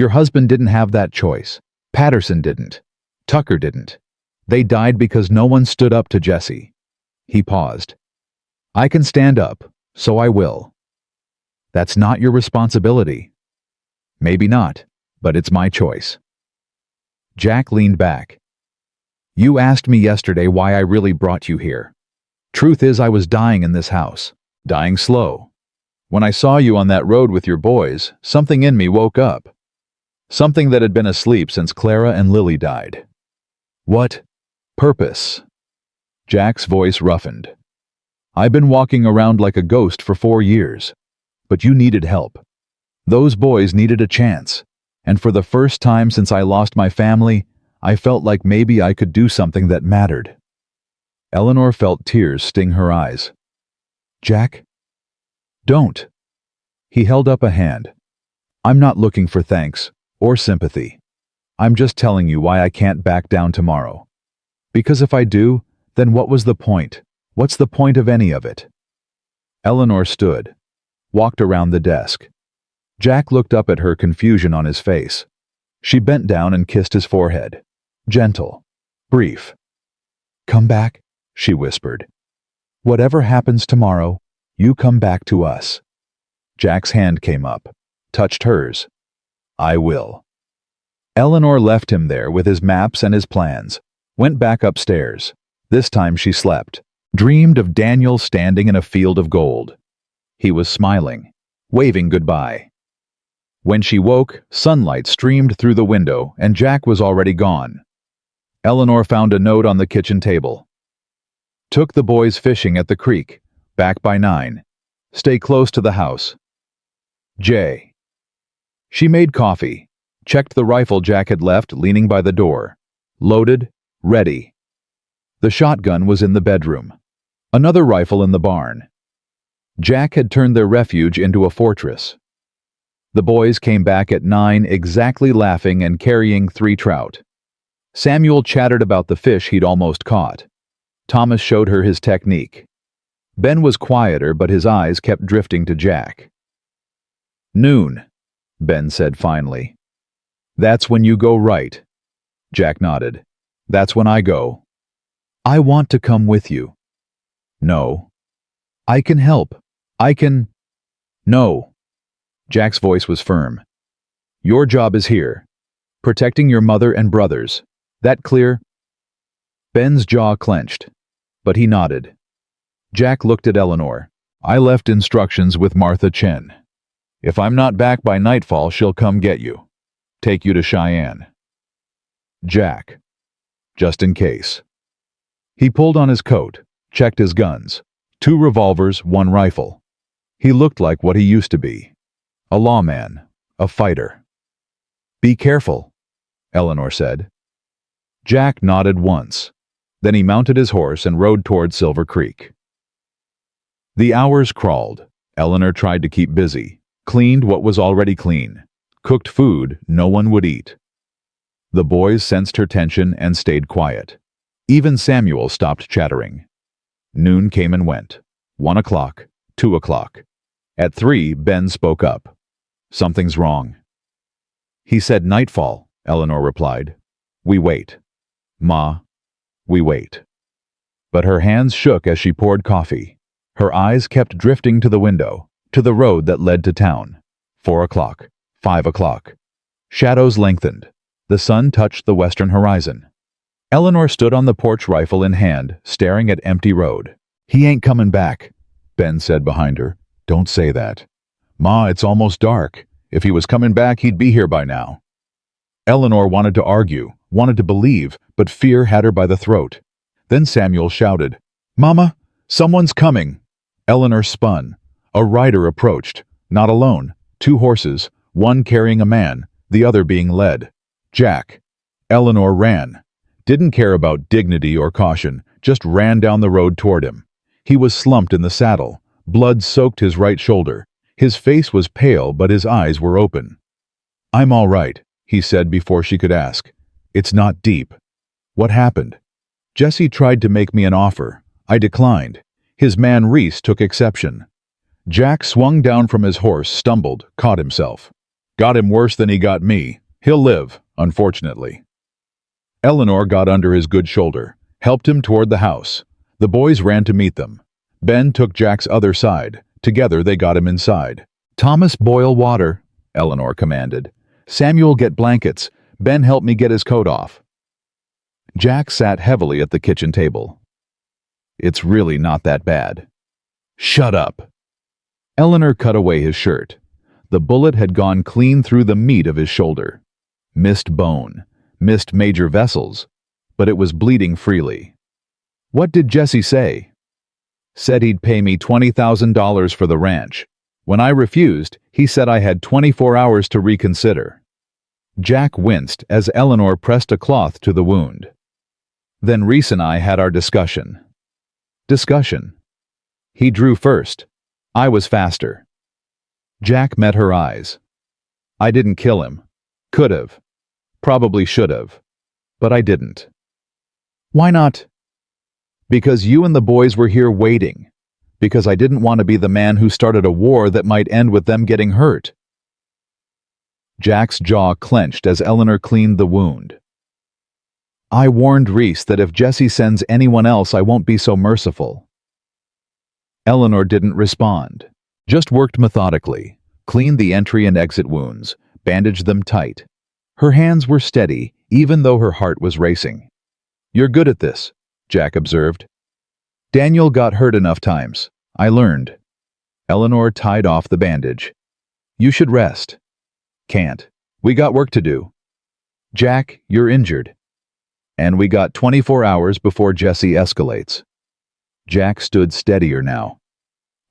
Your husband didn't have that choice. Patterson didn't. Tucker didn't. They died because no one stood up to Jesse. He paused. I can stand up, so I will. That's not your responsibility. Maybe not, but it's my choice. Jack leaned back. You asked me yesterday why I really brought you here. Truth is, I was dying in this house. Dying slow. When I saw you on that road with your boys, something in me woke up. Something that had been asleep since Clara and Lily died. What? Purpose. Jack's voice roughened. I've been walking around like a ghost for 4 years. But you needed help. Those boys needed a chance. And for the first time since I lost my family, I felt like maybe I could do something that mattered. Eleanor felt tears sting her eyes. Jack? Don't. He held up a hand. I'm not looking for thanks or sympathy. I'm just telling you why I can't back down tomorrow. Because if I do, then what was the point? What's the point of any of it? Eleanor stood, walked around the desk. Jack looked up at her, confusion on his face. She bent down and kissed his forehead. Gentle, brief. Come back, she whispered. Whatever happens tomorrow, you come back to us. Jack's hand came up, touched hers. I will. Eleanor left him there with his maps and his plans, went back upstairs. This time she slept, dreamed of Daniel standing in a field of gold. He was smiling, waving goodbye. When she woke, sunlight streamed through the window and Jack was already gone. Eleanor found a note on the kitchen table. Took the boys fishing at the creek, back by 9. Stay close to the house. J. She made coffee, checked the rifle Jack had left leaning by the door. Loaded, ready. The shotgun was in the bedroom. Another rifle in the barn. Jack had turned their refuge into a fortress. The boys came back at 9 exactly, laughing and carrying 3 trout. Samuel chattered about the fish he'd almost caught. Thomas showed her his technique. Ben was quieter, but his eyes kept drifting to Jack. Noon, Ben said finally. That's when you go right. Jack nodded. That's when I go. I want to come with you. No. I can help. I can... No. Jack's voice was firm. Your job is here. Protecting your mother and brothers. That clear? Ben's jaw clenched, but he nodded. Jack looked at Eleanor. I left instructions with Martha Chen. If I'm not back by nightfall, she'll come get you. Take you to Cheyenne. Jack. Just in case. He pulled on his coat, checked his guns. 2 revolvers, 1 rifle. He looked like what he used to be. A lawman, a fighter. Be careful, Eleanor said. Jack nodded once. Then he mounted his horse and rode toward Silver Creek. The hours crawled. Eleanor tried to keep busy, cleaned what was already clean, cooked food no one would eat. The boys sensed her tension and stayed quiet. Even Samuel stopped chattering. Noon came and went. 1 o'clock, 2 o'clock. At 3, Ben spoke up. Something's wrong. He said nightfall, Eleanor replied. We wait. Ma, we wait. But her hands shook as she poured coffee. Her eyes kept drifting to the window, to the road that led to town. 4 o'clock, 5 o'clock. Shadows lengthened. The sun touched the western horizon. Eleanor stood on the porch, rifle in hand, staring at empty road. He ain't coming back, Ben said behind her. Don't say that. Ma, it's almost dark. If he was coming back, he'd be here by now. Eleanor wanted to argue, wanted to believe, but fear had her by the throat. Then Samuel shouted, Mama, someone's coming. Eleanor spun. A rider approached, not alone. 2 horses, one carrying a man, the other being led. Jack. Eleanor ran. Didn't care about dignity or caution, just ran down the road toward him. He was slumped in the saddle. Blood soaked his right shoulder. His face was pale, but his eyes were open. I'm all right, he said before she could ask. It's not deep. What happened? Jesse tried to make me an offer. I declined. His man Reese took exception. Jack swung down from his horse, stumbled, caught himself. Got him worse than he got me. He'll live, unfortunately. Eleanor got under his good shoulder, helped him toward the house. The boys ran to meet them. Ben took Jack's other side. Together they got him inside. Thomas, boil water, Eleanor commanded. Samuel, get blankets. Ben, help me get his coat off. Jack sat heavily at the kitchen table. It's really not that bad. Shut up. Eleanor cut away his shirt. The bullet had gone clean through the meat of his shoulder. Missed bone, missed major vessels, but it was bleeding freely. What did Jesse say? Said he'd pay me $20,000 for the ranch. When I refused, he said I had 24 hours to reconsider. Jack winced as Eleanor pressed a cloth to the wound. Then Reese and I had our discussion. Discussion. He drew first. I was faster. Jack met her eyes. I didn't kill him. Could have. Probably should have. But I didn't. Why not? Because you and the boys were here waiting. Because I didn't want to be the man who started a war that might end with them getting hurt. Jack's jaw clenched as Eleanor cleaned the wound. I warned Reese that if Jesse sends anyone else, I won't be so merciful. Eleanor didn't respond, just worked methodically, cleaned the entry and exit wounds, bandaged them tight. Her hands were steady, even though her heart was racing. You're good at this, Jack observed. Daniel got hurt enough times. I learned. Eleanor tied off the bandage. You should rest. Can't. We got work to do. Jack, you're injured. And we got 24 hours before Jesse escalates. Jack stood steadier now.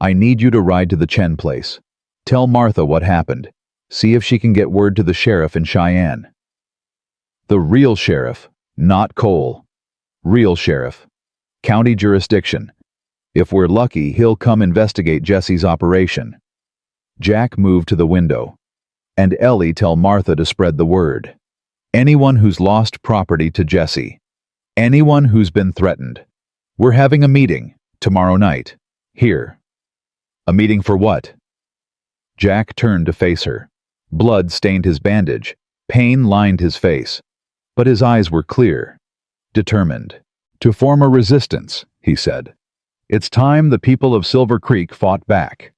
I need you to ride to the Chen place. Tell Martha what happened. See if she can get word to the sheriff in Cheyenne. The real sheriff, not Cole. Real sheriff. County jurisdiction. If we're lucky, he'll come investigate Jesse's operation. Jack moved to the window. And Ellie, tell Martha to spread the word. Anyone who's lost property to Jesse. Anyone who's been threatened. We're having a meeting, tomorrow night. Here. A meeting for what? Jack turned to face her. Blood stained his bandage. Pain lined his face. But his eyes were clear. Determined. To form a resistance, he said. It's time the people of Silver Creek fought back.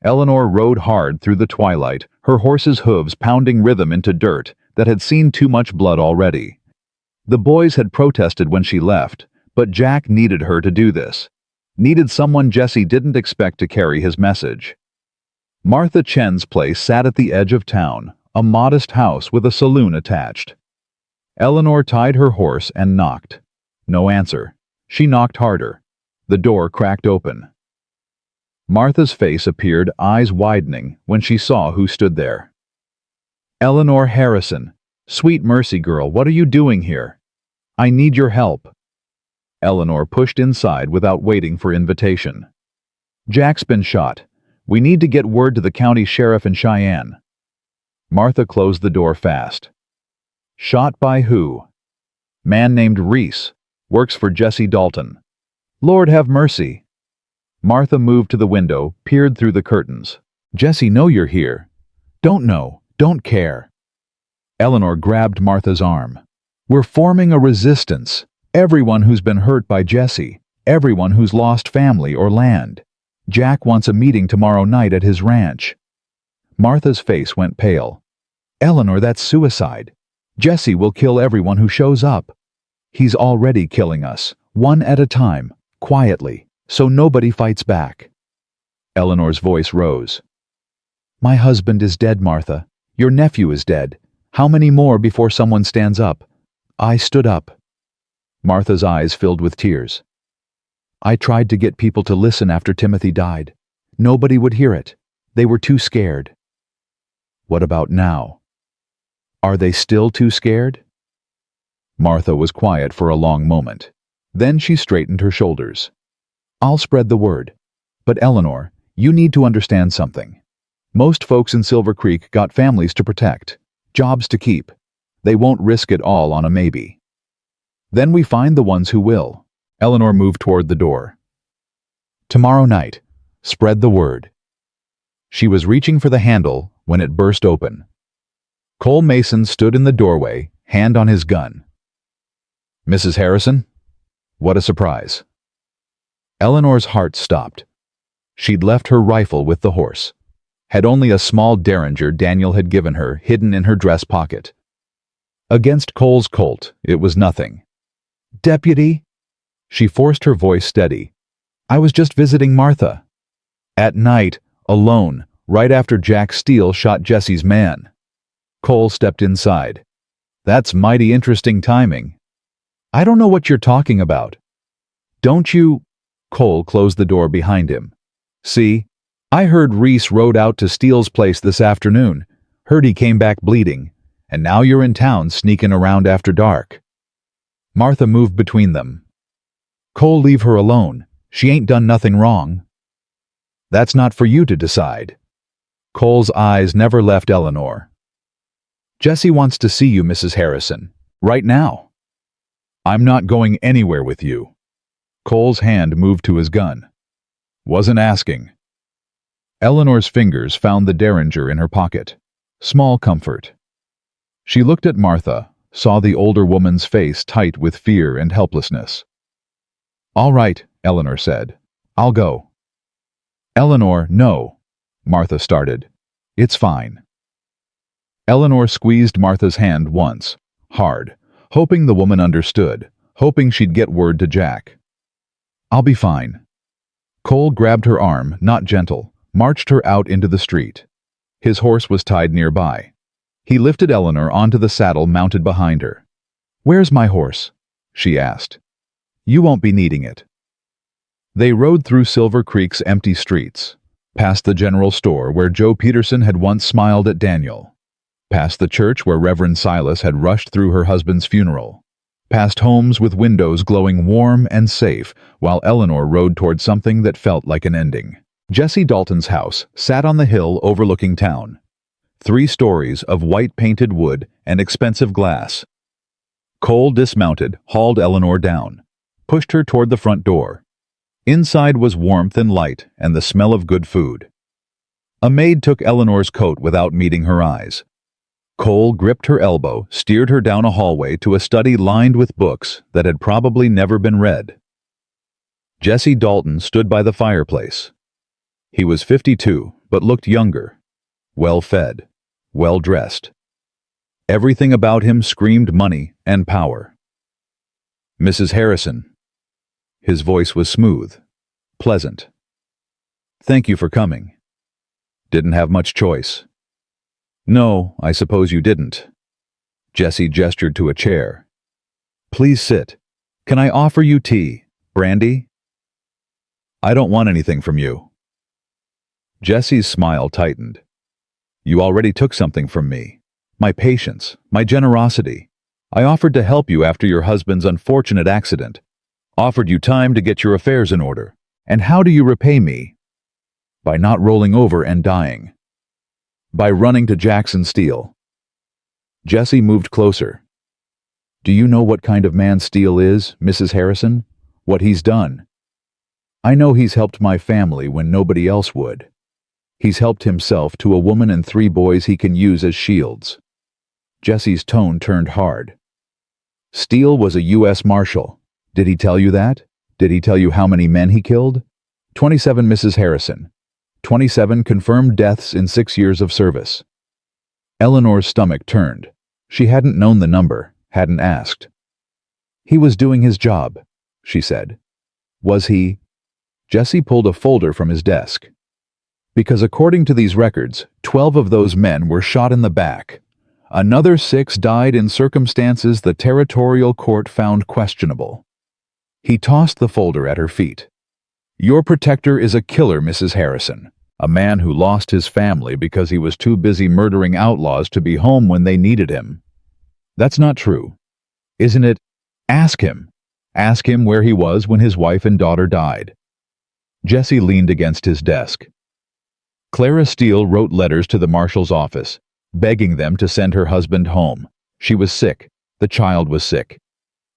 Eleanor rode hard through the twilight, her horse's hooves pounding rhythm into dirt that had seen too much blood already. The boys had protested when she left, but Jack needed her to do this. Needed someone Jesse didn't expect to carry his message. Martha Chen's place sat at the edge of town, a modest house with a saloon attached. Eleanor tied her horse and knocked. No answer. She knocked harder. The door cracked open. Martha's face appeared, eyes widening, when she saw who stood there. Eleanor Harrison. Sweet mercy girl, what are you doing here? I need your help. Eleanor pushed inside without waiting for invitation. Jack's been shot. We need to get word to the county sheriff in Cheyenne. Martha closed the door fast. Shot by who? Man named Reese. Works for Jesse Dalton. Lord have mercy. Martha moved to the window, peered through the curtains. Jesse, know you're here. Don't know. Don't care. Eleanor grabbed Martha's arm. We're forming a resistance. Everyone who's been hurt by Jesse. Everyone who's lost family or land. Jack wants a meeting tomorrow night at his ranch. Martha's face went pale. Eleanor, that's suicide. Jesse will kill everyone who shows up. He's already killing us, one at a time, quietly, so nobody fights back. Eleanor's voice rose. My husband is dead, Martha. Your nephew is dead. How many more before someone stands up? I stood up. Martha's eyes filled with tears. I tried to get people to listen after Timothy died. Nobody would hear it. They were too scared. What about now? Are they still too scared? Martha was quiet for a long moment. Then she straightened her shoulders. I'll spread the word. But Eleanor, you need to understand something. Most folks in Silver Creek got families to protect, jobs to keep. They won't risk it all on a maybe. Then we find the ones who will. Eleanor moved toward the door. Tomorrow night, spread the word. She was reaching for the handle when it burst open. Cole Mason stood in the doorway, hand on his gun. "Mrs. Harrison?" What a surprise. Eleanor's heart stopped. She'd left her rifle with the horse. Had only a small derringer Daniel had given her, hidden in her dress pocket. Against Cole's Colt, it was nothing. "Deputy?" She forced her voice steady. "I was just visiting Martha. At night, alone, right after Jack Steele shot Jesse's man." Cole stepped inside. "That's mighty interesting timing." "I don't know what you're talking about." "Don't you—" Cole closed the door behind him. "See, I heard Reese rode out to Steele's place this afternoon. Heard he came back bleeding. And now you're in town sneaking around after dark." Martha moved between them. "Cole, leave her alone. She ain't done nothing wrong." "That's not for you to decide." Cole's eyes never left Eleanor. "Jesse wants to see you, Mrs. Harrison. Right now." "I'm not going anywhere with you." Cole's hand moved to his gun. "Wasn't asking." Eleanor's fingers found the derringer in her pocket. Small comfort. She looked at Martha, saw the older woman's face tight with fear and helplessness. "All right," Eleanor said. "I'll go." "Eleanor, no," Martha started. "It's fine." Eleanor squeezed Martha's hand once, hard, hoping the woman understood, hoping she'd get word to Jack. "I'll be fine." Cole grabbed her arm, not gentle, marched her out into the street. His horse was tied nearby. He lifted Eleanor onto the saddle mounted behind her. "Where's my horse?" she asked. "You won't be needing it." They rode through Silver Creek's empty streets, past the general store where Joe Peterson had once smiled at Daniel, past the church where Reverend Silas had rushed through her husband's funeral, past homes with windows glowing warm and safe while Eleanor rode toward something that felt like an ending. Jesse Dalton's house sat on the hill overlooking town. 3 stories of white-painted wood and expensive glass. Cole dismounted, hauled Eleanor down, pushed her toward the front door. Inside was warmth and light and the smell of good food. A maid took Eleanor's coat without meeting her eyes. Cole gripped her elbow, steered her down a hallway to a study lined with books that had probably never been read. Jesse Dalton stood by the fireplace. He was 52, but looked younger, well-fed, well-dressed. Everything about him screamed money and power. "Mrs. Harrison." His voice was smooth, pleasant. "Thank you for coming." "Didn't have much choice." "No, I suppose you didn't." Jesse gestured to a chair. "Please sit. Can I offer you tea? Brandy?" "I don't want anything from you." Jesse's smile tightened. "You already took something from me. My patience, my generosity. I offered to help you after your husband's unfortunate accident. Offered you time to get your affairs in order. And how do you repay me? By not rolling over and dying. By running to Jackson Steele." Jesse moved closer. "Do you know what kind of man Steele is, Mrs. Harrison? What he's done? I know he's helped my family when nobody else would. He's helped himself to a woman and 3 boys he can use as shields." Jesse's tone turned hard. "Steele was a U.S. Marshal. Did he tell you that? Did he tell you how many men he killed? 27, Mrs. Harrison. 27 confirmed deaths in 6 years of service." Eleanor's stomach turned. She hadn't known the number, hadn't asked. "He was doing his job," she said. "Was he?" Jesse pulled a folder from his desk. "Because according to these records, 12 of those men were shot in the back. Another 6 died in circumstances the territorial court found questionable." He tossed the folder at her feet. "Your protector is a killer, Mrs. Harrison. A man who lost his family because he was too busy murdering outlaws to be home when they needed him. That's not true. Isn't it? Ask him. Ask him where he was when his wife and daughter died." Jesse leaned against his desk. Clara Steele wrote letters to the Marshal's office, begging them to send her husband home. She was sick. The child was sick.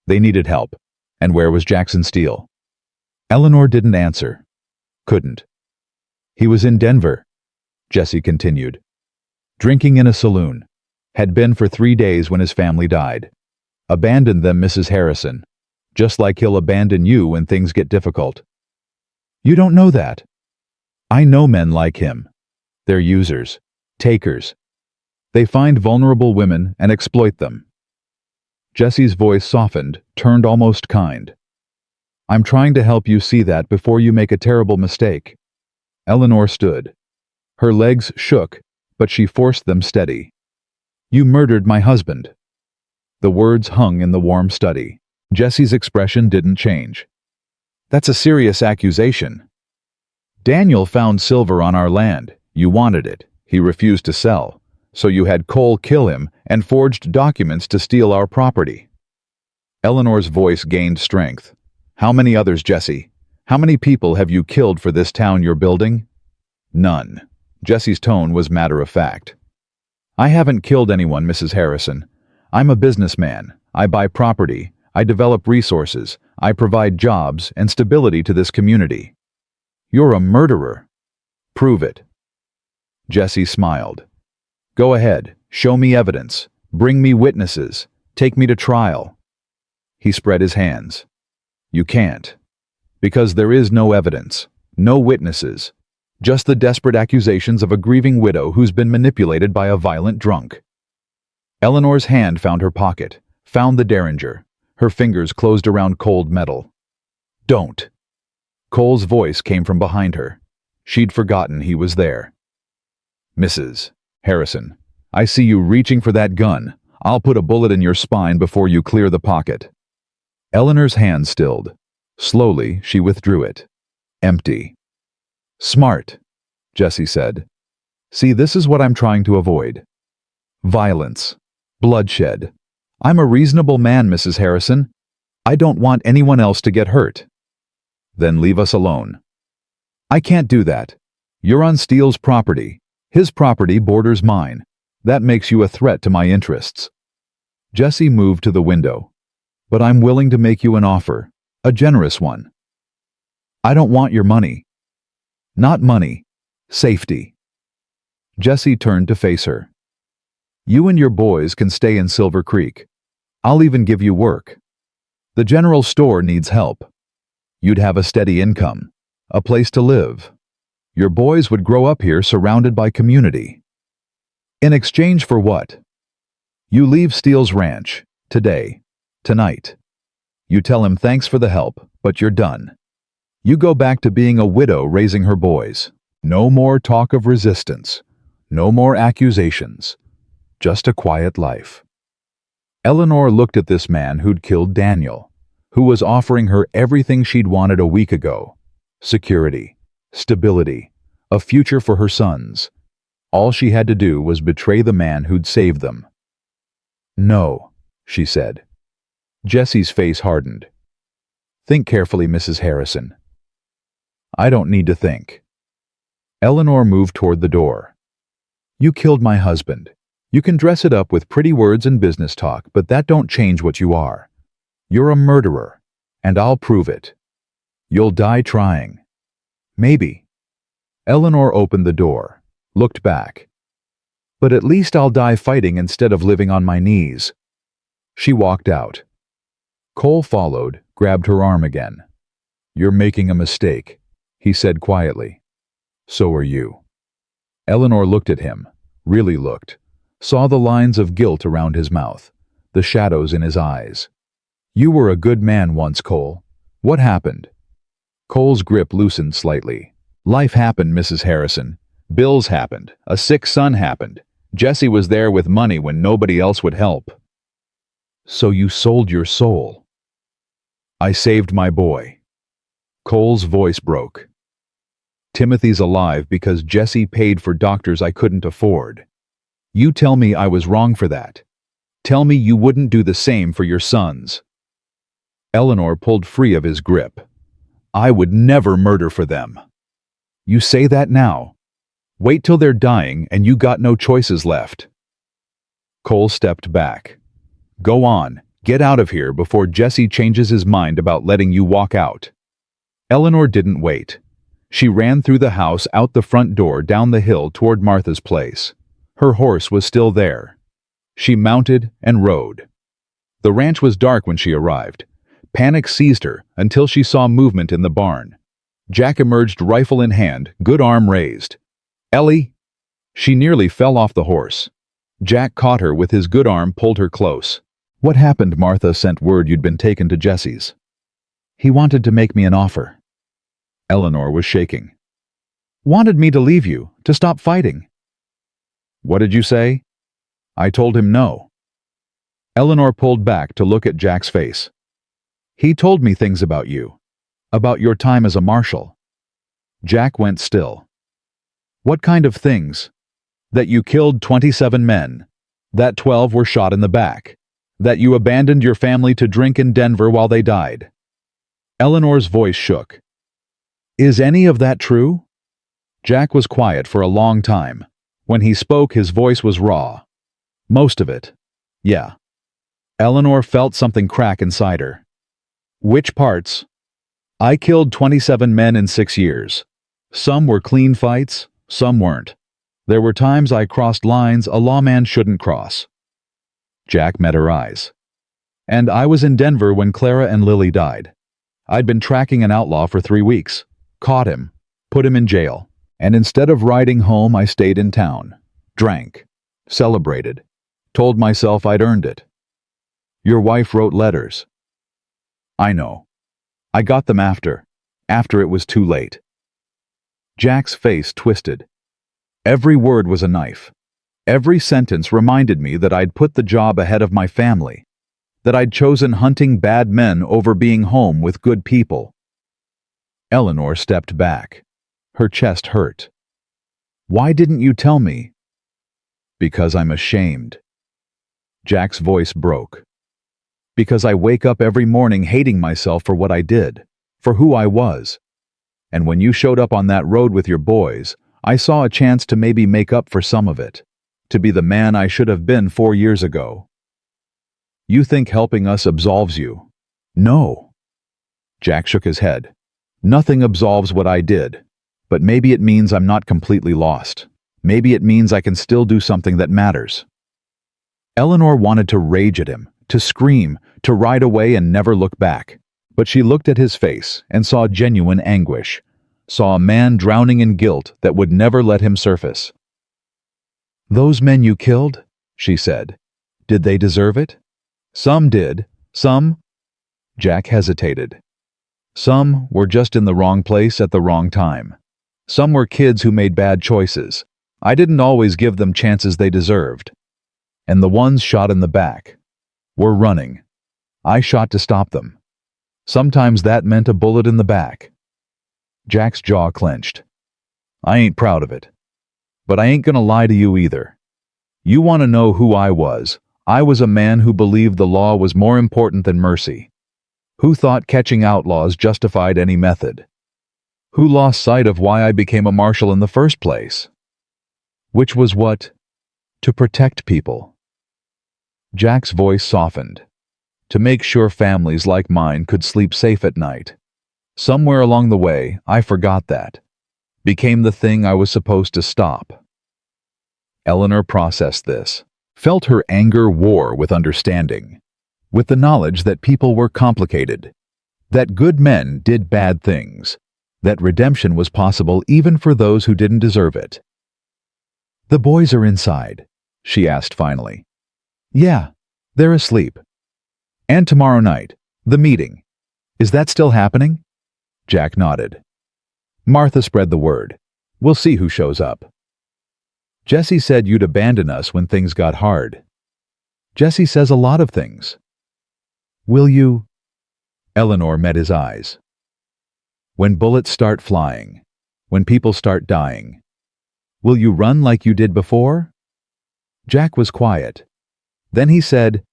They needed help. And where was Jackson Steele? Eleanor didn't answer. Couldn't. "He was in Denver," Jesse continued. "Drinking in a saloon. Had been for 3 days when his family died. Abandoned them, Mrs. Harrison. Just like he'll abandon you when things get difficult. You don't know that. I know men like him. They're users, takers. They find vulnerable women and exploit them. Jesse's voice softened, turned almost kind. I'm trying to help you see that before you make a terrible mistake. Eleanor stood. Her legs shook, but she forced them steady. You murdered my husband. The words hung in the warm study. Jesse's expression didn't change. That's a serious accusation. Daniel found silver on our land. You wanted it. He refused to sell. So you had Cole kill him and forged documents to steal our property. Eleanor's voice gained strength. How many others, Jesse? How many people have you killed for this town you're building? None. Jesse's tone was matter-of-fact. I haven't killed anyone, Mrs. Harrison. I'm a businessman. I buy property. I develop resources. I provide jobs and stability to this community. You're a murderer. Prove it. Jesse smiled. Go ahead. Show me evidence. Bring me witnesses. Take me to trial. He spread his hands. You can't. Because there is no evidence. No witnesses. Just the desperate accusations of a grieving widow who's been manipulated by a violent drunk. Eleanor's hand found her pocket, found the derringer. Her fingers closed around cold metal. Don't. Cole's voice came from behind her. She'd forgotten he was there. Mrs. Harrison, I see you reaching for that gun. I'll put a bullet in your spine before you clear the pocket. Eleanor's hand stilled. Slowly, she withdrew it. Empty. Smart, Jesse said. See, this is what I'm trying to avoid. Violence. Bloodshed. I'm a reasonable man, Mrs. Harrison. I don't want anyone else to get hurt. Then leave us alone. I can't do that. You're on Steele's property. His property borders mine. That makes you a threat to my interests. Jesse moved to the window. But I'm willing to make you an offer, a generous one. I don't want your money. Not money. Safety. Jesse turned to face her. You and your boys can stay in Silver Creek. I'll even give you work. The general store needs help. You'd have a steady income, a place to live. Your boys would grow up here surrounded by community. In exchange for what? You leave Steele's ranch, today, tonight. You tell him thanks for the help, but you're done. You go back to being a widow raising her boys. No more talk of resistance. No more accusations. Just a quiet life. Eleanor looked at this man who'd killed Daniel, who was offering her everything she'd wanted a week ago. Security, stability, a future for her sons. All she had to do was betray the man who'd saved them. No, she said. Jesse's face hardened. Think carefully, Mrs. Harrison. I don't need to think. Eleanor moved toward the door. You killed my husband. You can dress it up with pretty words and business talk, but that don't change what you are. You're a murderer, and I'll prove it. You'll die trying. Maybe. Eleanor opened the door, looked back. But at least I'll die fighting instead of living on my knees. She walked out. Cole followed, grabbed her arm again. You're making a mistake, he said quietly. So are you. Eleanor looked at him, really looked, saw the lines of guilt around his mouth, the shadows in his eyes. You were a good man once, Cole. What happened? Cole's grip loosened slightly. Life happened, Mrs. Harrison. Bills happened. A sick son happened. Jesse was there with money when nobody else would help. So you sold your soul. I saved my boy. Cole's voice broke. Timothy's alive because Jesse paid for doctors I couldn't afford. You tell me I was wrong for that. Tell me you wouldn't do the same for your sons. Eleanor pulled free of his grip. I would never murder for them. You say that now. Wait till they're dying and you got no choices left. Cole stepped back. Go on, get out of here before Jesse changes his mind about letting you walk out. Eleanor didn't wait. She ran through the house, out the front door, down the hill toward Martha's place. Her horse was still there. She mounted and rode. The ranch was dark when she arrived. Panic seized her until she saw movement in the barn. Jack emerged rifle in hand, good arm raised. "Ellie!" She nearly fell off the horse. Jack caught her with his good arm, pulled her close. "What happened?" "Martha sent word you'd been taken to Jesse's. He wanted to make me an offer." Eleanor was shaking. "Wanted me to leave you, to stop fighting." "What did you say?" "I told him no." Eleanor pulled back to look at Jack's face. "He told me things about you. About your time as a marshal." Jack went still. "What kind of things?" "That you killed 27 men. That 12 were shot in the back. That you abandoned your family to drink in Denver while they died." Eleanor's voice shook. "Is any of that true?" Jack was quiet for a long time. When he spoke, his voice was raw. "Most of it. Yeah." Eleanor felt something crack inside her. "Which parts?" "I killed 27 men in 6 years. Some were clean fights, some weren't. There were times I crossed lines a lawman shouldn't cross." Jack met her eyes. "And I was in Denver when Clara and Lily died. I'd been tracking an outlaw for 3 weeks. Caught him. Put him in jail. And instead of riding home, I stayed in town. Drank. Celebrated. Told myself I'd earned it. Your wife wrote letters." "I know. I got them after it was too late." Jack's face twisted. Every word was a knife. Every sentence reminded me that I'd put the job ahead of my family, that I'd chosen hunting bad men over being home with good people. Eleanor stepped back. Her chest hurt. "Why didn't you tell me?" "Because I'm ashamed." Jack's voice broke. "Because I wake up every morning hating myself for what I did, for who I was. And when you showed up on that road with your boys, I saw a chance to maybe make up for some of it, to be the man I should have been 4 years ago." "You think helping us absolves you?" "No." Jack shook his head. "Nothing absolves what I did, but maybe it means I'm not completely lost. Maybe it means I can still do something that matters." Eleanor wanted to rage at him, to scream, to ride away and never look back. But she looked at his face and saw genuine anguish, saw a man drowning in guilt that would never let him surface. "Those men you killed," she said, "did they deserve it?" "Some did. Some—" Jack hesitated. "Some were just in the wrong place at the wrong time. Some were kids who made bad choices. I didn't always give them chances they deserved. And the ones shot in the back were running. I shot to stop them. Sometimes that meant a bullet in the back." Jack's jaw clenched. "I ain't proud of it. But I ain't gonna lie to you either. You want to know who I was? I was a man who believed the law was more important than mercy. Who thought catching outlaws justified any method. Who lost sight of why I became a marshal in the first place. Which was what? To protect people." Jack's voice softened. "To make sure families like mine could sleep safe at night. Somewhere along the way, I forgot that. Became the thing I was supposed to stop." Eleanor processed this, felt her anger war with understanding, with the knowledge that people were complicated, that good men did bad things, that redemption was possible even for those who didn't deserve it. "The boys are inside," she asked finally. "Yeah, they're asleep." "And tomorrow night, the meeting. Is that still happening?" Jack nodded. "Martha spread the word. We'll see who shows up." "Jesse said you'd abandon us when things got hard." "Jesse says a lot of things." "Will you—" Eleanor met his eyes. "When bullets start flying, when people start dying, will you run like you did before?" Jack was quiet. Then he said,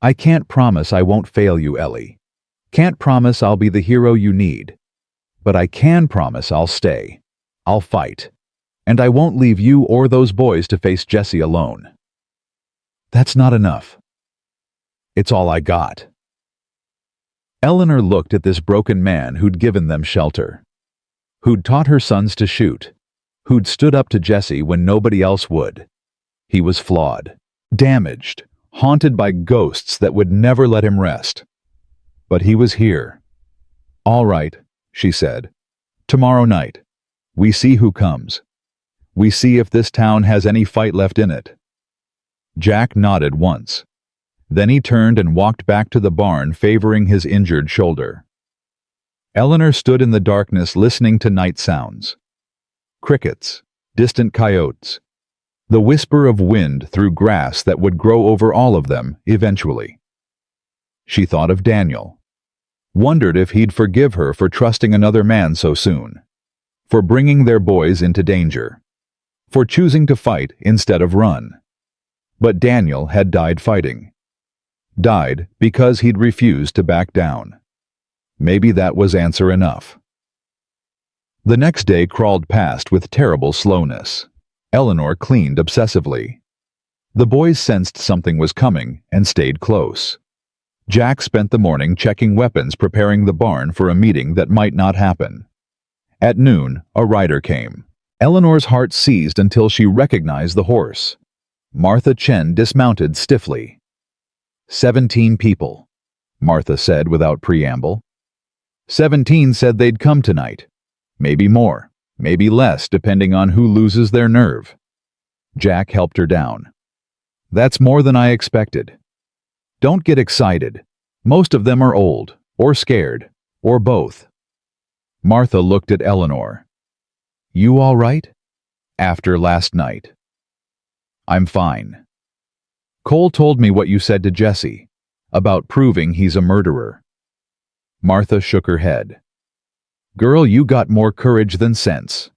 "I can't promise I won't fail you, Ellie. Can't promise I'll be the hero you need. But I can promise I'll stay. I'll fight. And I won't leave you or those boys to face Jesse alone." "That's not enough." "It's all I got." Eleanor looked at this broken man who'd given them shelter, who'd taught her sons to shoot, who'd stood up to Jesse when nobody else would. He was flawed, damaged, haunted by ghosts that would never let him rest. But he was here. "All right," she said. "Tomorrow night. We see who comes. We see if this town has any fight left in it." Jack nodded once. Then he turned and walked back to the barn, favoring his injured shoulder. Eleanor stood in the darkness listening to night sounds. Crickets, distant coyotes, the whisper of wind through grass that would grow over all of them eventually. She thought of Daniel. Wondered if he'd forgive her for trusting another man so soon. For bringing their boys into danger. For choosing to fight instead of run. But Daniel had died fighting. Died because he'd refused to back down. Maybe that was answer enough. The next day crawled past with terrible slowness. Eleanor cleaned obsessively. The boys sensed something was coming and stayed close. Jack spent the morning checking weapons, preparing the barn for a meeting that might not happen. At noon, a rider came. Eleanor's heart seized until she recognized the horse. Martha Chen dismounted stiffly. 17 people, Martha said without preamble. 17 said they'd come tonight. Maybe more, maybe less, depending on who loses their nerve. Jack helped her down. "That's more than I expected. Don't get excited. Most of them are old, or scared, or both." Martha looked at Eleanor. "You all right? After last night?" "I'm fine. Cole told me what you said to Jesse, about proving he's a murderer." Martha shook her head. "Girl, you got more courage than sense.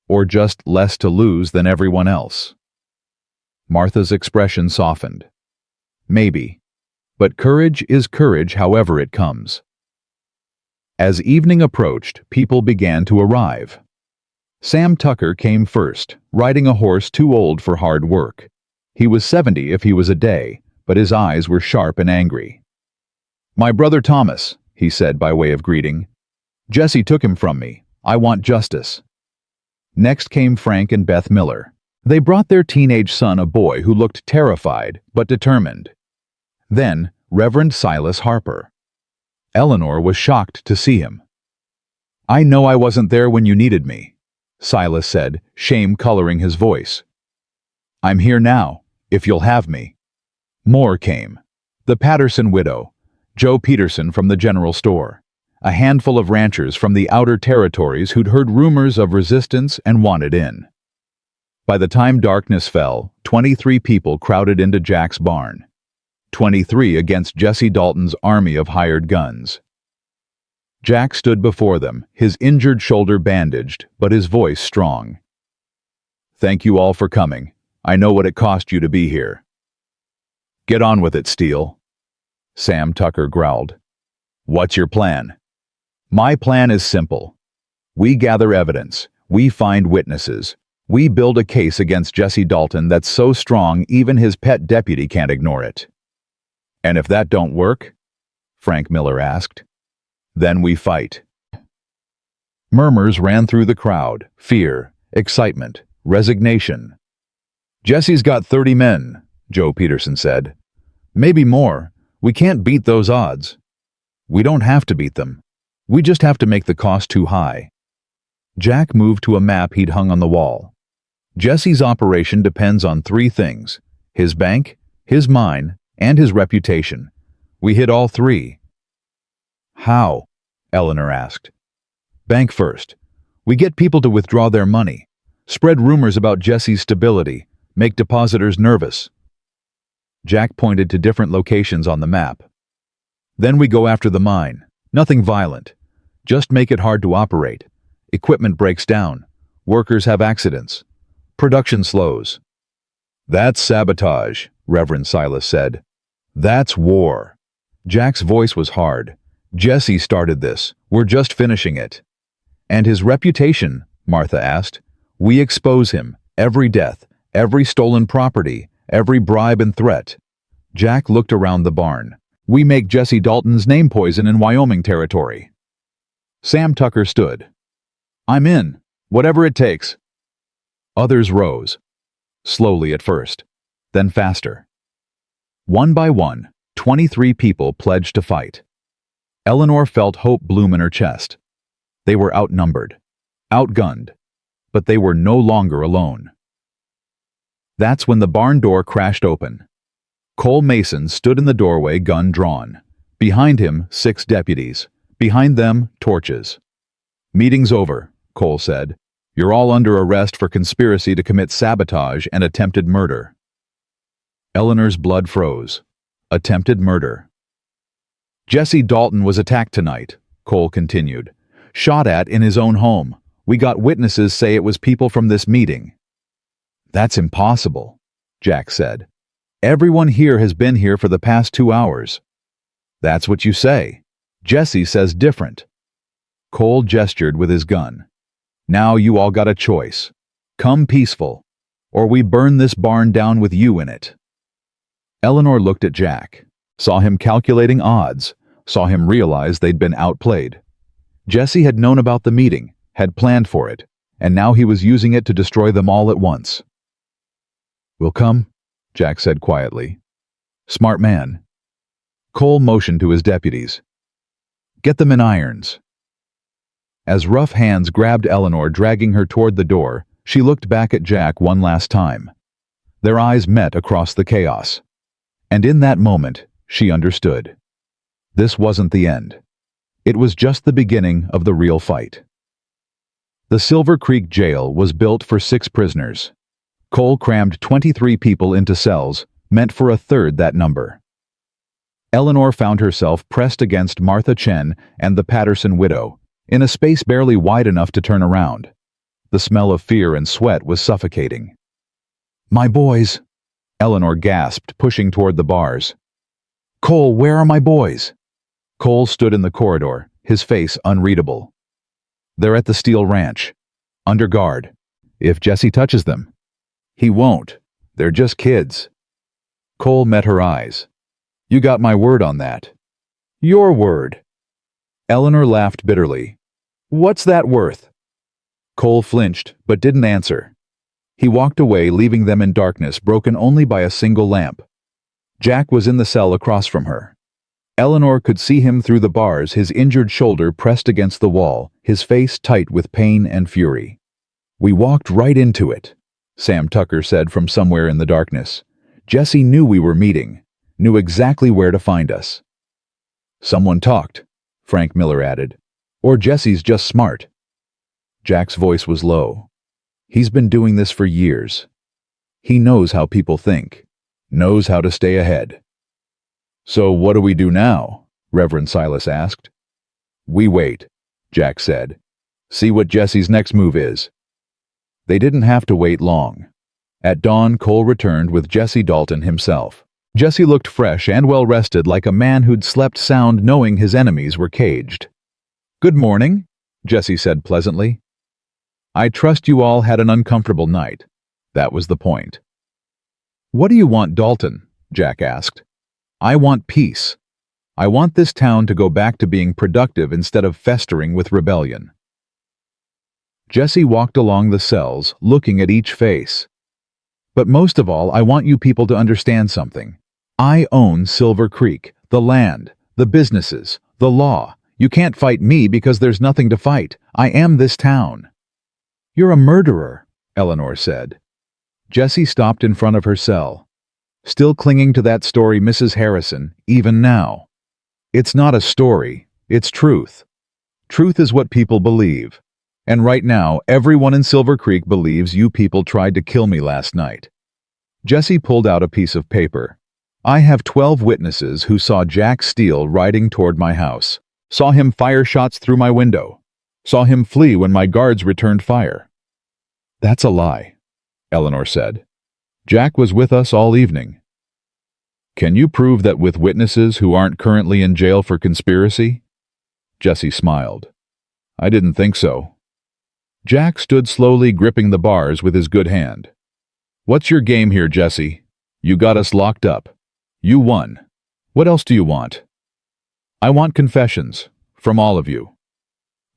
Or just less to lose than everyone else." Martha's expression softened. "Maybe. But courage is courage however it comes." As evening approached, people began to arrive. Sam Tucker came first, riding a horse too old for hard work. He was 70 if he was a day, but his eyes were sharp and angry. "My brother Thomas," he said by way of greeting. "Jesse took him from me. I want justice." Next came Frank and Beth Miller. They brought their teenage son, a boy who looked terrified but determined. Then, Reverend Silas Harper. Eleanor was shocked to see him. "I know I wasn't there when you needed me," Silas said, shame coloring his voice. "I'm here now, if you'll have me." More came. The Patterson widow, Joe Peterson from the general store, a handful of ranchers from the outer territories who'd heard rumors of resistance and wanted in. By the time darkness fell, 23 people crowded into Jack's barn. 23 against Jesse Dalton's army of hired guns. Jack stood before them, his injured shoulder bandaged, but his voice strong. "Thank you all for coming. I know what it cost you to be here." "Get on with it, Steele," Sam Tucker growled. "What's your plan?" "My plan is simple. We gather evidence. We find witnesses. We build a case against Jesse Dalton that's so strong even his pet deputy can't ignore it." "And if that don't work?" Frank Miller asked. "Then we fight." Murmurs ran through the crowd, fear, excitement, resignation. "Jesse's got 30 men," Joe Peterson said. "Maybe more. We can't beat those odds." "We don't have to beat them. We just have to make the cost too high." Jack moved to a map he'd hung on the wall. "Jesse's operation depends on 3 things: his bank, his mine, and his reputation. We hit all 3. "How?" Eleanor asked. "Bank first. We get people to withdraw their money, spread rumors about Jesse's stability, make depositors nervous." Jack pointed to different locations on the map. "Then we go after the mine. Nothing violent. Just make it hard to operate. Equipment breaks down. Workers have accidents. Production slows." "That's sabotage," Reverend Silas said. "That's war." Jack's voice was hard. "Jesse started this. We're just finishing it." "And his reputation?" Martha asked. "We expose him. Every death, every stolen property, every bribe and threat." Jack looked around the barn. "We make Jesse Dalton's name poison in Wyoming territory." Sam Tucker stood. "I'm in. Whatever it takes." Others rose. Slowly at first, then faster. One by one, 23 people pledged to fight. Eleanor felt hope bloom in her chest. They were outnumbered, outgunned, but they were no longer alone. That's when the barn door crashed open. Cole Mason stood in the doorway, gun drawn. Behind him, 6 deputies. Behind them, torches. "Meeting's over," Cole said. "You're all under arrest for conspiracy to commit sabotage and attempted murder." Eleanor's blood froze. Attempted murder. "Jesse Dalton was attacked tonight," Cole continued. "Shot at in his own home. We got witnesses say it was people from this meeting." "That's impossible," Jack said. "Everyone here has been here for the past 2 hours." "That's what you say. Jesse says different." Cole gestured with his gun. "Now you all got a choice. Come peaceful, or we burn this barn down with you in it." Eleanor looked at Jack, saw him calculating odds, saw him realize they'd been outplayed. Jesse had known about the meeting, had planned for it, and now he was using it to destroy them all at once. "We'll come," Jack said quietly. "Smart man." Cole motioned to his deputies. "Get them in irons." As rough hands grabbed Eleanor, dragging her toward the door, she looked back at Jack one last time. Their eyes met across the chaos. And in that moment, she understood. This wasn't the end. It was just the beginning of the real fight. The Silver Creek jail was built for 6 prisoners. Cole crammed 23 people into cells, meant for a third that number. Eleanor found herself pressed against Martha Chen and the Patterson widow, in a space barely wide enough to turn around. The smell of fear and sweat was suffocating. "My boys," Eleanor gasped, pushing toward the bars. "Cole, where are my boys?" Cole stood in the corridor, his face unreadable. "They're at the Steele Ranch, under guard. If Jesse touches them." "He won't. They're just kids." Cole met her eyes. "You got my word on that." "Your word." Eleanor laughed bitterly. "What's that worth?" Cole flinched, but didn't answer. He walked away, leaving them in darkness, broken only by a single lamp. Jack was in the cell across from her. Eleanor could see him through the bars, his injured shoulder pressed against the wall, his face tight with pain and fury. "We walked right into it," Sam Tucker said from somewhere in the darkness. "Jesse knew we were meeting, knew exactly where to find us." "Someone talked," Frank Miller added. "Or Jesse's just smart." Jack's voice was low. "He's been doing this for years. He knows how people think, knows how to stay ahead." "So what do we do now?" Reverend Silas asked. "We wait," Jack said. "See what Jesse's next move is." They didn't have to wait long. At dawn, Cole returned with Jesse Dalton himself. Jesse looked fresh and well-rested, like a man who'd slept sound knowing his enemies were caged. "Good morning," Jesse said pleasantly. "I trust you all had an uncomfortable night." That was the point. "What do you want, Dalton?" Jack asked. "I want peace. I want this town to go back to being productive instead of festering with rebellion." Jesse walked along the cells, looking at each face. "But most of all, I want you people to understand something. I own Silver Creek, the land, the businesses, the law. You can't fight me because there's nothing to fight. I am this town." "You're a murderer," Eleanor said. Jesse stopped in front of her cell. Still clinging to that story, Mrs. Harrison, even now. "It's not a story, it's truth. Truth is what people believe. And right now, everyone in Silver Creek believes you people tried to kill me last night." Jesse pulled out a piece of paper. "I have 12 witnesses who saw Jack Steele riding toward my house, saw him fire shots through my window, saw him flee when my guards returned fire." "That's a lie," Eleanor said. "Jack was with us all evening." "Can you prove that with witnesses who aren't currently in jail for conspiracy?" Jesse smiled. "I didn't think so." Jack stood slowly, gripping the bars with his good hand. "What's your game here, Jesse? You got us locked up. You won. What else do you want?" "I want confessions, from all of you."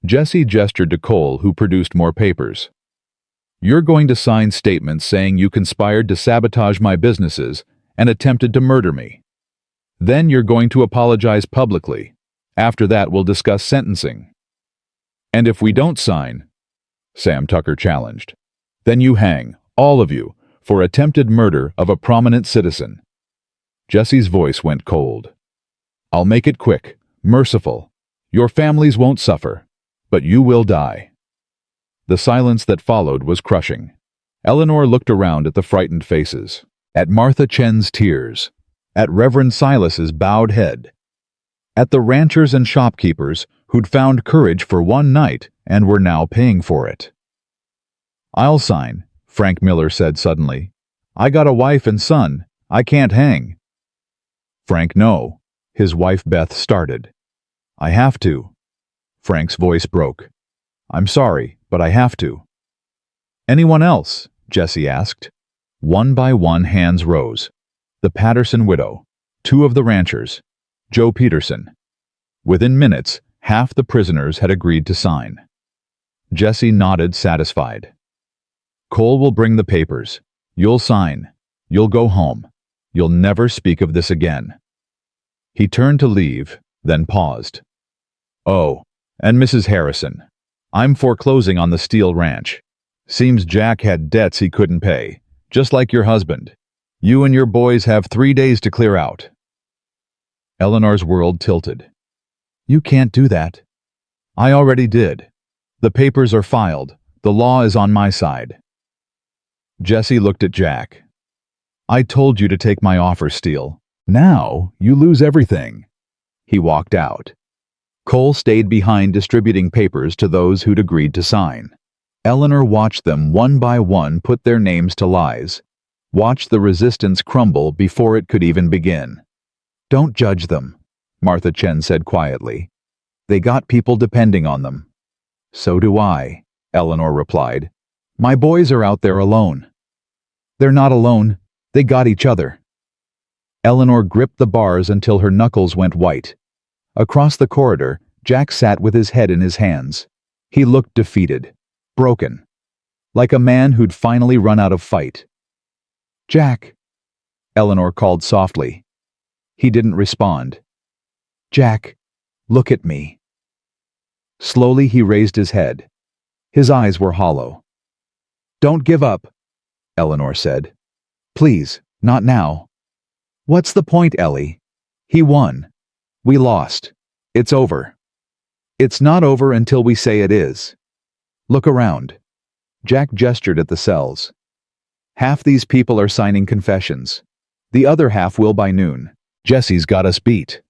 Jesse gestured to Cole, who produced more papers. "You're going to sign statements saying you conspired to sabotage my businesses and attempted to murder me. Then you're going to apologize publicly. After that, we'll discuss sentencing. And if we don't sign, Sam Tucker challenged, then you hang, all of you, for attempted murder of a prominent citizen. Jesse's voice went cold. I'll make it quick, merciful. Your families won't suffer, but you will die. The silence that followed was crushing. Eleanor looked around at the frightened faces, at Martha Chen's tears, at Reverend Silas's bowed head, at the ranchers and shopkeepers who'd found courage for one night and were now paying for it. I'll sign, Frank Miller said suddenly. I got a wife and son. I can't hang. Frank, no. His wife Beth started. I have to. Frank's voice broke. I'm sorry, but I have to. Anyone else? Jesse asked. One by one hands rose. The Patterson widow, 2 of the ranchers, Joe Peterson. Within minutes, half the prisoners had agreed to sign. Jesse nodded, satisfied. Cole will bring the papers. You'll sign. You'll go home. You'll never speak of this again. He turned to leave, then paused. Oh, and Mrs. Harrison. I'm foreclosing on the Steele ranch. Seems Jack had debts he couldn't pay, just like your husband. You and your boys have 3 days to clear out. Eleanor's world tilted. You can't do that. I already did. The papers are filed. The law is on my side. Jesse looked at Jack. I told you to take my offer, Steele. Now you lose everything. He walked out. Cole stayed behind distributing papers to those who'd agreed to sign. Eleanor watched them one by one put their names to lies, watched the resistance crumble before it could even begin. Don't judge them, Martha Chen said quietly. They got people depending on them. So do I, Eleanor replied. My boys are out there alone. They're not alone. They got each other. Eleanor gripped the bars until her knuckles went white. Across the corridor, Jack sat with his head in his hands. He looked defeated, broken, like a man who'd finally run out of fight. Jack, Eleanor called softly. He didn't respond. Jack, look at me. Slowly he raised his head. His eyes were hollow. Don't give up, Eleanor said. Please, not now. What's the point, Ellie? He won. We lost. It's over. It's not over until we say it is. Look around. Jack gestured at the cells. Half these people are signing confessions. The other half will by noon. Jesse's got us beat.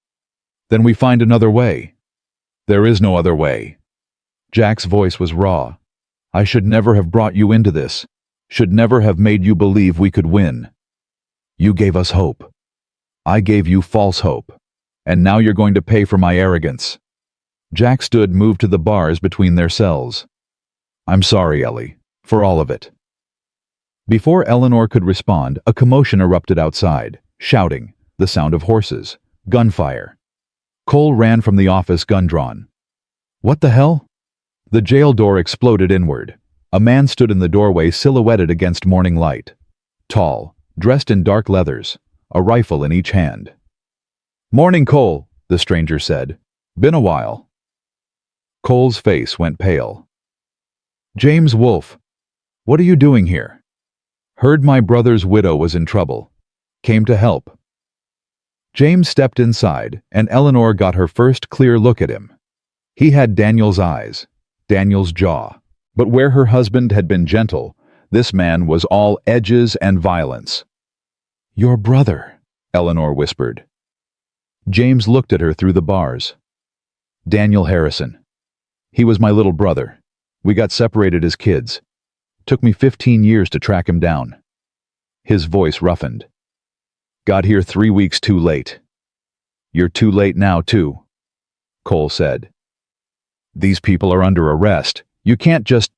Then we find another way. There is no other way. Jack's voice was raw. I should never have brought you into this. Should never have made you believe we could win. You gave us hope. I gave you false hope. And now you're going to pay for my arrogance. Jack stood moved to the bars between their cells. I'm sorry, Ellie, for all of it. Before Eleanor could respond, a commotion erupted outside, shouting, the sound of horses, gunfire. Cole ran from the office, gun drawn. What the hell? The jail door exploded inward. A man stood in the doorway, silhouetted against morning light. Tall, dressed in dark leathers, a rifle in each hand. Morning, Cole, the stranger said. Been a while. Cole's face went pale. James Wolfe, what are you doing here? Heard my brother's widow was in trouble. Came to help. James stepped inside, and Eleanor got her first clear look at him. He had Daniel's eyes, Daniel's jaw, but where her husband had been gentle, this man was all edges and violence. Your brother, Eleanor whispered. James looked at her through the bars. Daniel Harrison. He was my little brother. We got separated as kids. Took me 15 years to track him down. His voice roughened. Got here 3 weeks too late. You're too late now, too, Cole said. These people are under arrest. You can't just...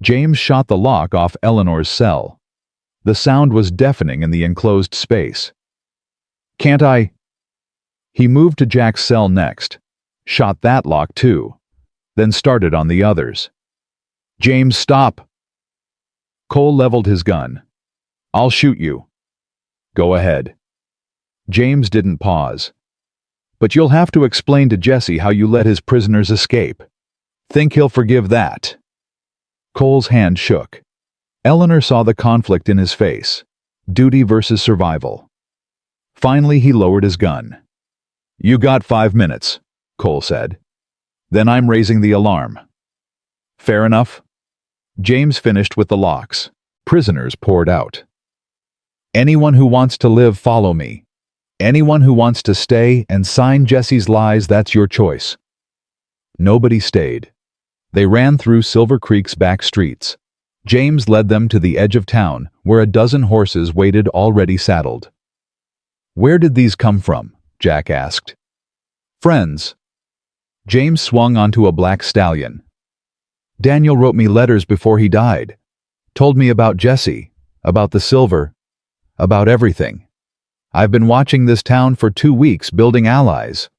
James shot the lock off Eleanor's cell. The sound was deafening in the enclosed space. Can't I... He moved to Jack's cell next, shot that lock too, then started on the others. James, stop! Cole leveled his gun. I'll shoot you. Go ahead. James didn't pause. But you'll have to explain to Jesse how you let his prisoners escape. Think he'll forgive that? Cole's hand shook. Eleanor saw the conflict in his face. Duty versus survival. Finally, he lowered his gun. You got 5 minutes, Cole said. Then I'm raising the alarm. Fair enough? James finished with the locks. Prisoners poured out. Anyone who wants to live, follow me. Anyone who wants to stay and sign Jesse's lies, that's your choice. Nobody stayed. They ran through Silver Creek's back streets. James led them to the edge of town, where a dozen horses waited already saddled. Where did these come from? Jack asked. Friends. James swung onto a black stallion. Daniel wrote me letters before he died. Told me about Jesse, about the silver, about everything. I've been watching this town for 2 weeks, building allies.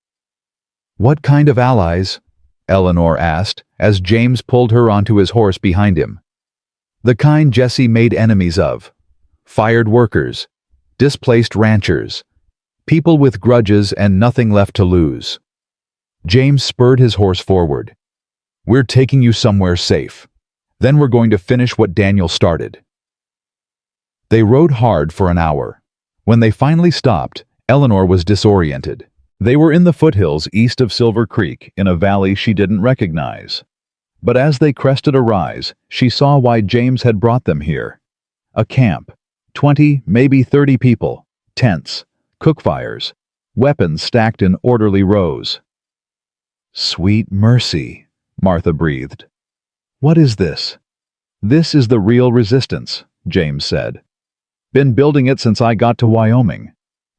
What kind of allies? Eleanor asked, as James pulled her onto his horse behind him. The kind Jesse made enemies of. Fired workers, displaced ranchers, people with grudges and nothing left to lose. James spurred his horse forward. We're taking you somewhere safe. Then we're going to finish what Daniel started. They rode hard for an hour. When they finally stopped, Eleanor was disoriented. They were in the foothills east of Silver Creek, in a valley she didn't recognize. But as they crested a rise, she saw why James had brought them here. A camp. 20, maybe 30 people. Tents. Cookfires. Weapons stacked in orderly rows. Sweet mercy, Martha breathed. What is this? This is the real resistance, James said. Been building it since I got to Wyoming.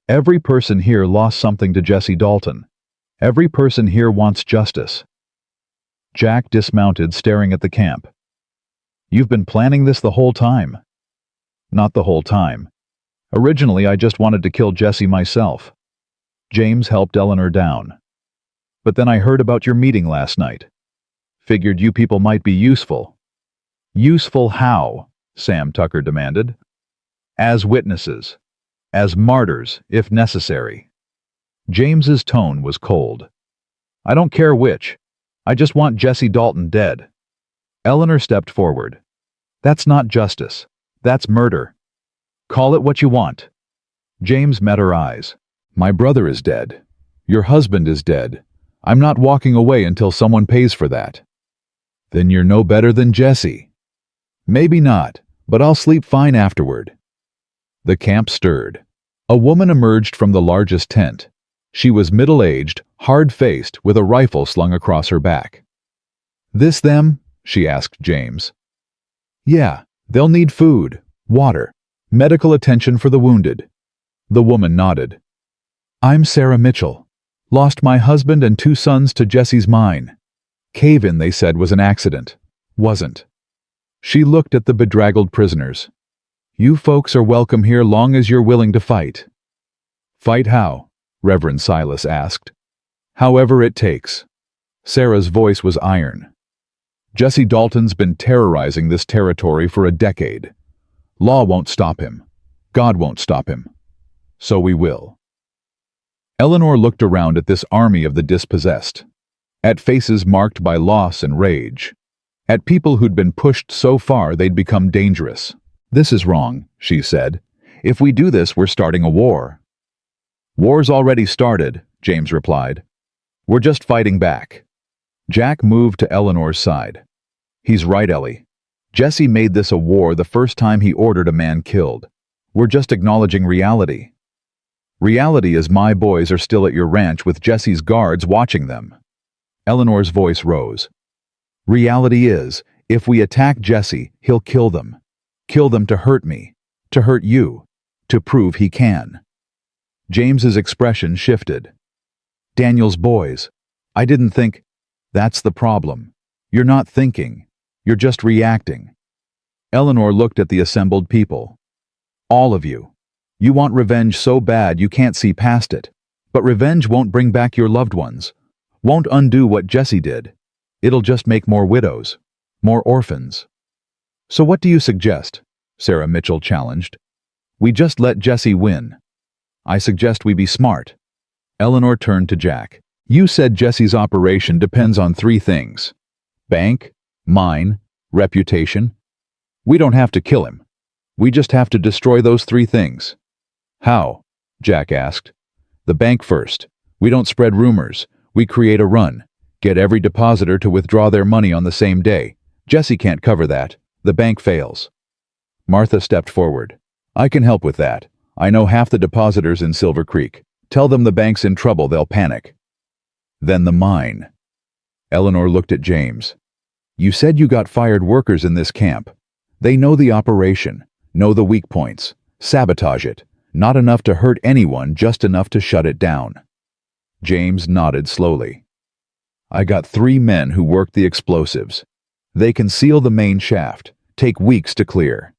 Every person here lost something to Jesse Dalton. Every person here wants justice. Jack dismounted, staring at the camp. You've been planning this the whole time. Not the whole time. Originally, I just wanted to kill Jesse myself. James helped Eleanor down. But then I heard about your meeting last night. Figured you people might be useful. Useful how? Sam Tucker demanded. As witnesses. As martyrs, if necessary. James's tone was cold. I don't care which. I just want Jesse Dalton dead. Eleanor stepped forward. That's not justice. That's murder. Call it what you want. James met her eyes. My brother is dead. Your husband is dead. I'm not walking away until someone pays for that. Then you're no better than Jesse. Maybe not, but I'll sleep fine afterward. The camp stirred. A woman emerged from the largest tent. She was middle-aged, hard-faced, with a rifle slung across her back. This them? She asked James. Yeah, they'll need food, water, medical attention for the wounded. The woman nodded. I'm Sarah Mitchell. Lost my husband and 2 sons to Jesse's mine. Cave-in, they said, was an accident. Wasn't. She looked at the bedraggled prisoners. You folks are welcome here long as you're willing to fight. Fight how? Reverend Silas asked. However it takes. Sarah's voice was iron. Jesse Dalton's been terrorizing this territory for a decade. Law won't stop him. God won't stop him. So we will. Eleanor looked around at this army of the dispossessed. At faces marked by loss and rage. At people who'd been pushed so far they'd become dangerous. This is wrong, she said. If we do this, we're starting a war. War's already started, James replied. We're just fighting back. Jack moved to Eleanor's side. He's right, Ellie. Jesse made this a war the first time he ordered a man killed. We're just acknowledging reality. Reality is my boys are still at your ranch with Jesse's guards watching them. Eleanor's voice rose. Reality is, if we attack Jesse, he'll kill them. Kill them to hurt me, to hurt you, to prove he can. James's expression shifted. Daniel's boys. I didn't think. That's the problem. You're not thinking. You're just reacting. Eleanor looked at the assembled people. All of you. You want revenge so bad you can't see past it. But revenge won't bring back your loved ones. Won't undo what Jesse did. It'll just make more widows. More orphans. So what do you suggest? Sarah Mitchell challenged. We just let Jesse win. I suggest we be smart. Eleanor turned to Jack. You said Jesse's operation depends on 3 things. Bank, mine, reputation. We don't have to kill him. We just have to destroy those 3 things. How? Jack asked. The bank first. We don't spread rumors. We create a run. Get every depositor to withdraw their money on the same day. Jesse can't cover that. The bank fails. Martha stepped forward. I can help with that. I know half the depositors in Silver Creek. Tell them the bank's in trouble, they'll panic. Then the mine. Eleanor looked at James. You said you got fired workers in this camp. They know the operation, know the weak points, sabotage it. Not enough to hurt anyone, just enough to shut it down. James nodded slowly. I got 3 men who work the explosives. They can seal the main shaft, take weeks to clear.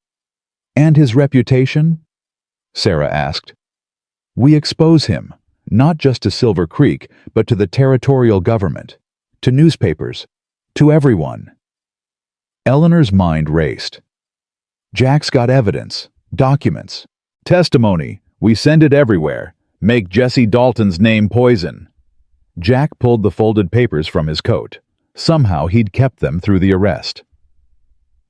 And his reputation? Sarah asked. We expose him, not just to Silver Creek, but to the territorial government, to newspapers, to everyone. Eleanor's mind raced. Jack's got evidence, documents, testimony. We send it everywhere. Make Jesse Dalton's name poison. Jack pulled the folded papers from his coat. Somehow he'd kept them through the arrest.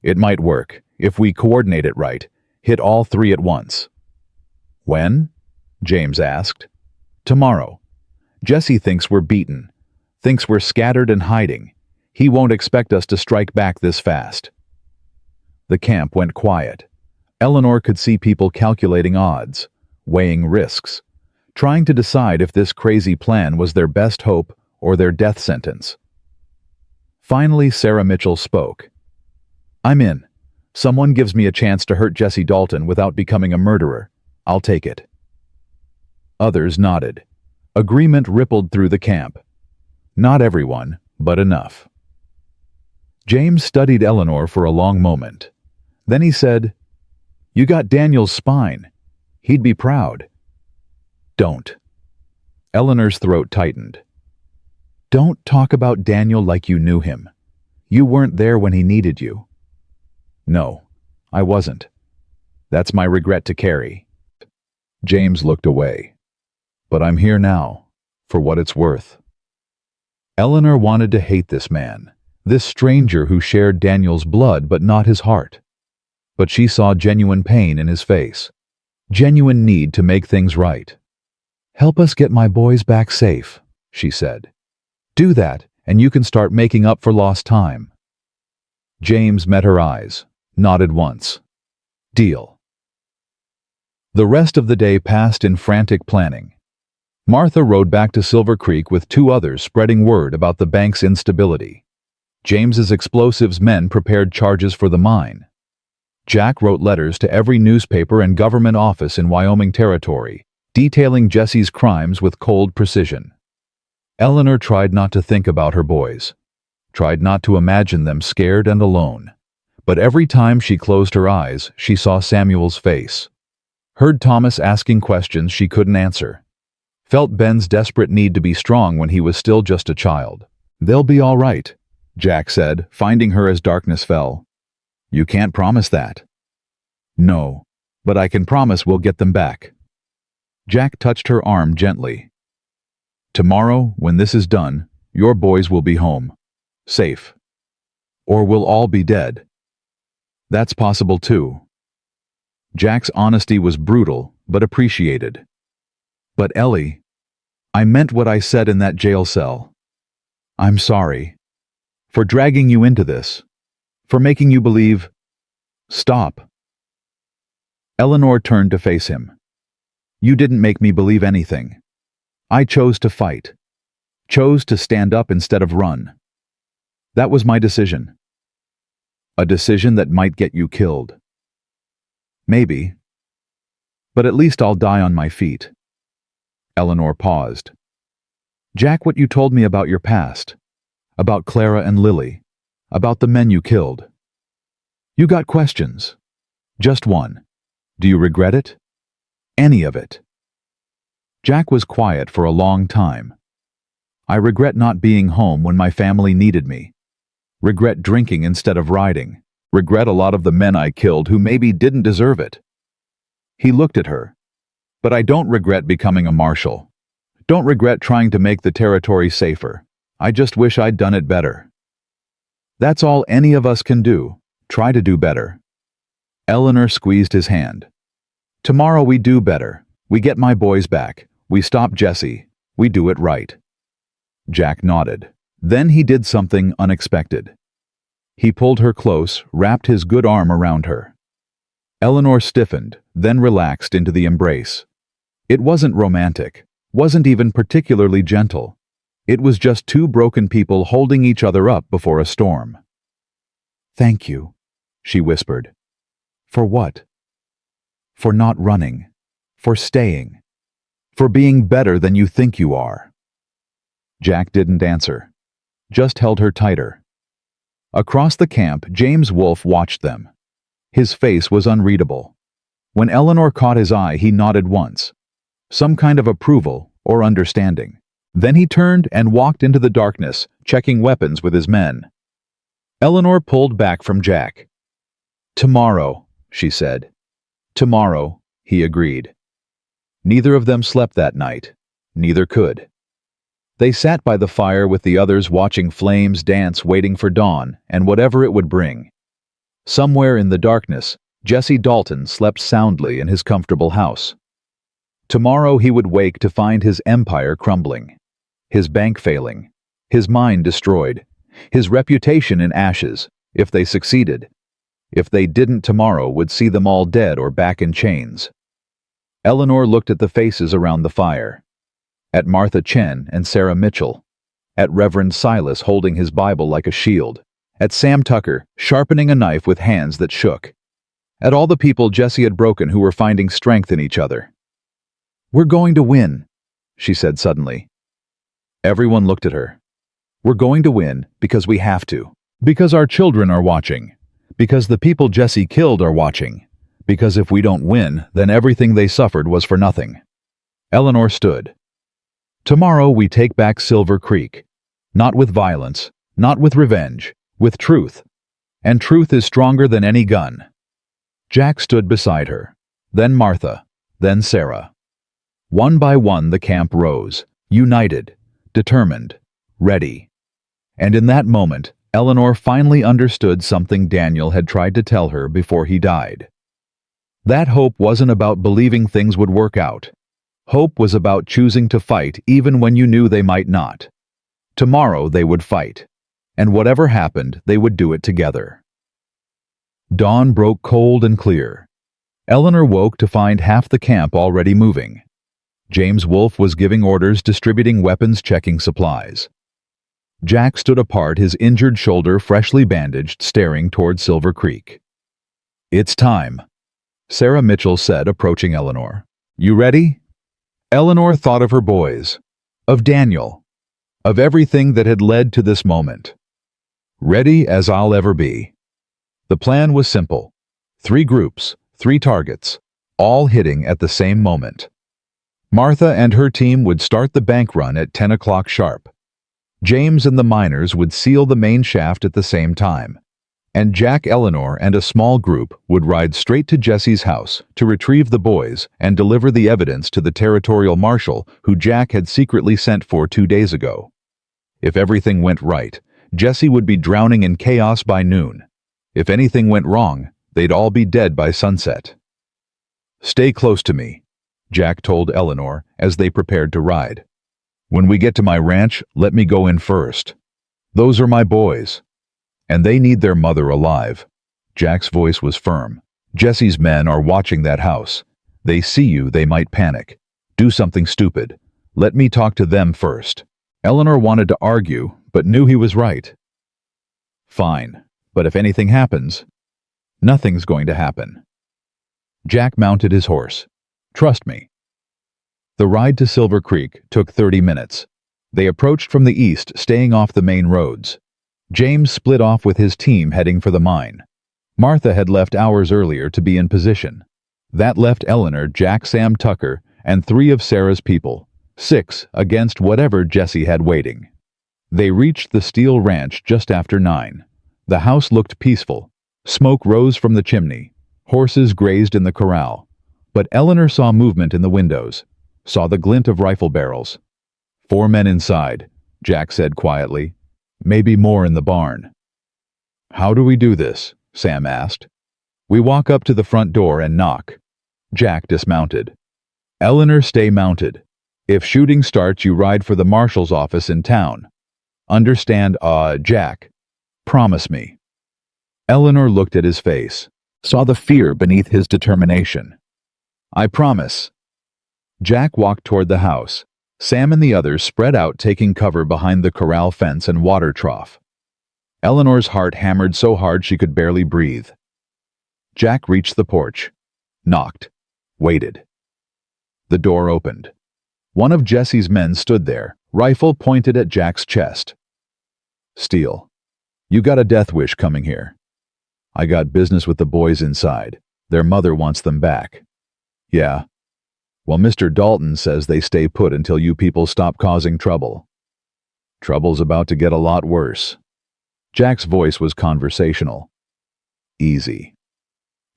It might work, if we coordinate it right, hit all 3 at once. When? James asked. Tomorrow. Jesse thinks we're beaten, thinks we're scattered and hiding. He won't expect us to strike back this fast. The camp went quiet. Eleanor could see people calculating odds, weighing risks, trying to decide if this crazy plan was their best hope or their death sentence. Finally, Sarah Mitchell spoke. I'm in. Someone gives me a chance to hurt Jesse Dalton without becoming a murderer. I'll take it. Others nodded. Agreement rippled through the camp. Not everyone, but enough. James studied Eleanor for a long moment. Then he said, You got Daniel's spine. He'd be proud. Don't. Eleanor's throat tightened. Don't talk about Daniel like you knew him. You weren't there when he needed you. No, I wasn't. That's my regret to carry. James looked away. But I'm here now, for what it's worth. Eleanor wanted to hate this man, this stranger who shared Daniel's blood but not his heart. But she saw genuine pain in his face, genuine need to make things right. Help us get my boys back safe, she said. Do that, and you can start making up for lost time. James met her eyes, nodded once. Deal. The rest of the day passed in frantic planning. Martha rode back to Silver Creek with 2 others spreading word about the bank's instability. James's explosives men prepared charges for the mine. Jack wrote letters to every newspaper and government office in Wyoming Territory, detailing Jesse's crimes with cold precision. Eleanor tried not to think about her boys, tried not to imagine them scared and alone. But every time she closed her eyes, she saw Samuel's face. Heard Thomas asking questions she couldn't answer. Felt Ben's desperate need to be strong when he was still just a child. They'll be all right, Jack said, finding her as darkness fell. You can't promise that. No, but I can promise we'll get them back. Jack touched her arm gently. Tomorrow, when this is done, your boys will be home, safe. Or we'll all be dead. That's possible too. Jack's honesty was brutal, but appreciated. But Ellie, I meant what I said in that jail cell. I'm sorry. For dragging you into this. For making you believe. Stop. Eleanor turned to face him. You didn't make me believe anything. I chose to fight. Chose to stand up instead of run. That was my decision. A decision that might get you killed. Maybe. But at least I'll die on my feet. Eleanor paused. Jack, what you told me about your past. About Clara and Lily. About the men you killed. You got questions. Just one. Do you regret it? Any of it? Jack was quiet for a long time. I regret not being home when my family needed me. Regret drinking instead of riding. Regret a lot of the men I killed who maybe didn't deserve it. He looked at her. But I don't regret becoming a marshal. Don't regret trying to make the territory safer. I just wish I'd done it better. That's all any of us can do. Try to do better. Eleanor squeezed his hand. Tomorrow we do better. We get my boys back. We stop Jesse. We do it right. Jack nodded. Then he did something unexpected. He pulled her close, wrapped his good arm around her. Eleanor stiffened, then relaxed into the embrace. It wasn't romantic, wasn't even particularly gentle. It was just two broken people holding each other up before a storm. "Thank you," she whispered. "For what?" "For not running. For staying. For being better than you think you are." Jack didn't answer, just held her tighter. Across the camp, James Wolfe watched them. His face was unreadable. When Eleanor caught his eye, he nodded once. Some kind of approval or understanding. Then he turned and walked into the darkness, checking weapons with his men. Eleanor pulled back from Jack. "Tomorrow," she said. "Tomorrow," he agreed. Neither of them slept that night. Neither could. They sat by the fire with the others, watching flames dance, waiting for dawn and whatever it would bring. Somewhere in the darkness, Jesse Dalton slept soundly in his comfortable house. Tomorrow he would wake to find his empire crumbling, his bank failing, his mind destroyed, his reputation in ashes, if they succeeded. If they didn't, tomorrow would see them all dead or back in chains. Eleanor looked at the faces around the fire. At Martha Chen and Sarah Mitchell, at Reverend Silas holding his Bible like a shield, at Sam Tucker sharpening a knife with hands that shook, at all the people Jesse had broken who were finding strength in each other. "We're going to win," she said suddenly. Everyone looked at her. "We're going to win because we have to. Because our children are watching. Because the people Jesse killed are watching. Because if we don't win, then everything they suffered was for nothing." Eleanor stood. "Tomorrow we take back Silver Creek. Not with violence, not with revenge, with truth. And truth is stronger than any gun." Jack stood beside her, then Martha, then Sarah. One by one the camp rose, united, determined, ready. And in that moment, Eleanor finally understood something Daniel had tried to tell her before he died. That hope wasn't about believing things would work out. Hope was about choosing to fight even when you knew they might not. Tomorrow they would fight, and whatever happened, they would do it together. Dawn broke cold and clear. Eleanor woke to find half the camp already moving. James Wolfe was giving orders, distributing weapons, checking supplies. Jack stood apart, his injured shoulder freshly bandaged, staring toward Silver Creek. "It's time," Sarah Mitchell said, approaching Eleanor. "You ready?" Eleanor thought of her boys, of Daniel, of everything that had led to this moment. "Ready as I'll ever be." The plan was simple. 3 groups, 3 targets, all hitting at the same moment. Martha and her team would start the bank run at 10 o'clock sharp. James and the miners would seal the main shaft at the same time. And Jack, Eleanor, and a small group would ride straight to Jesse's house to retrieve the boys and deliver the evidence to the territorial marshal who Jack had secretly sent for 2 days ago. If everything went right, Jesse would be drowning in chaos by noon. If anything went wrong, they'd all be dead by sunset. "Stay close to me," Jack told Eleanor as they prepared to ride. "When we get to my ranch, let me go in first. Those are my boys. And they need their mother alive." Jack's voice was firm. "Jesse's men are watching that house. They see you, they might panic. Do something stupid. Let me talk to them first." Eleanor wanted to argue, but knew he was right. "Fine, but if anything happens..." "Nothing's going to happen." Jack mounted his horse. "Trust me." The ride to Silver Creek took 30 minutes. They approached from the east, staying off the main roads. James split off with his team heading for the mine. Martha had left hours earlier to be in position. That left Eleanor, Jack, Sam Tucker, and 3 of Sarah's people, 6 against whatever Jesse had waiting. They reached the Steele ranch just after 9. The house looked peaceful. Smoke rose from the chimney. Horses grazed in the corral. But Eleanor saw movement in the windows, saw the glint of rifle barrels. 4 men inside, Jack said quietly. Maybe more in the barn. How do we do this? Sam asked. We walk up to the front door and knock. Jack dismounted. Eleanor, stay mounted. If shooting starts, you ride for the Marshal's office in town. Understand, Jack? Promise me. Eleanor looked at his face, saw the fear beneath his determination. I promise. Jack walked toward the house. Sam and the others spread out, taking cover behind the corral fence and water trough. Eleanor's heart hammered so hard she could barely breathe. Jack reached the porch, knocked, waited. The door opened. One of Jesse's men stood there, rifle pointed at Jack's chest. Steele, you got a death wish coming here. I got business with the boys inside. Their mother wants them back. Yeah. Well, Mr. Dalton says they stay put until you people stop causing trouble. Trouble's about to get a lot worse. Jack's voice was conversational. Easy.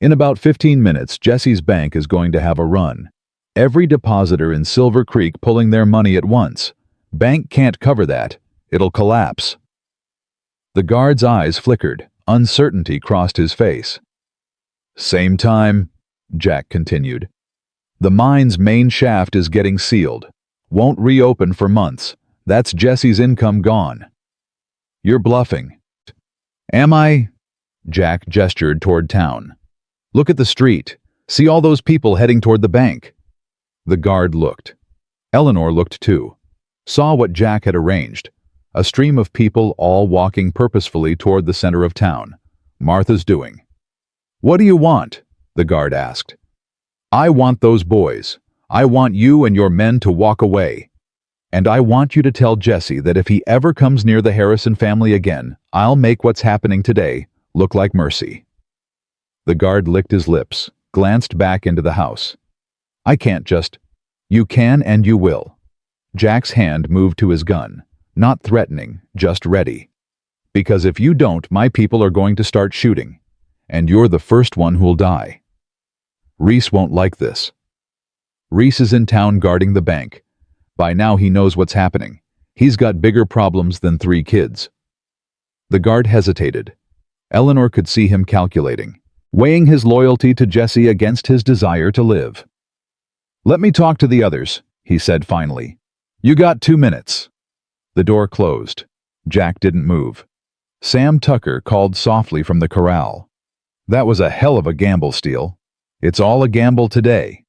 In about 15 minutes, Jesse's bank is going to have a run. Every depositor in Silver Creek pulling their money at once. Bank can't cover that. It'll collapse. The guard's eyes flickered. Uncertainty crossed his face. Same time, Jack continued. The mine's main shaft is getting sealed. Won't reopen for months. That's Jesse's income gone. You're bluffing. Am I? Jack gestured toward town. Look at the street. See all those people heading toward the bank. The guard looked. Eleanor looked too. Saw what Jack had arranged. A stream of people all walking purposefully toward the center of town. Martha's doing. What do you want? The guard asked. I want those boys. I want you and your men to walk away. And I want you to tell Jesse that if he ever comes near the Harrison family again, I'll make what's happening today look like mercy. The guard licked his lips, glanced back into the house. I can't just. You can and you will. Jack's hand moved to his gun, not threatening, just ready. Because if you don't, my people are going to start shooting, and you're the first one who'll die. Reese won't like this. Reese is in town guarding the bank. By now he knows what's happening. He's got bigger problems than 3 kids. The guard hesitated. Eleanor could see him calculating, weighing his loyalty to Jesse against his desire to live. Let me talk to the others, he said finally. You got 2 minutes. The door closed. Jack didn't move. Sam Tucker called softly from the corral. That was a hell of a gamble, Steele. It's all a gamble today.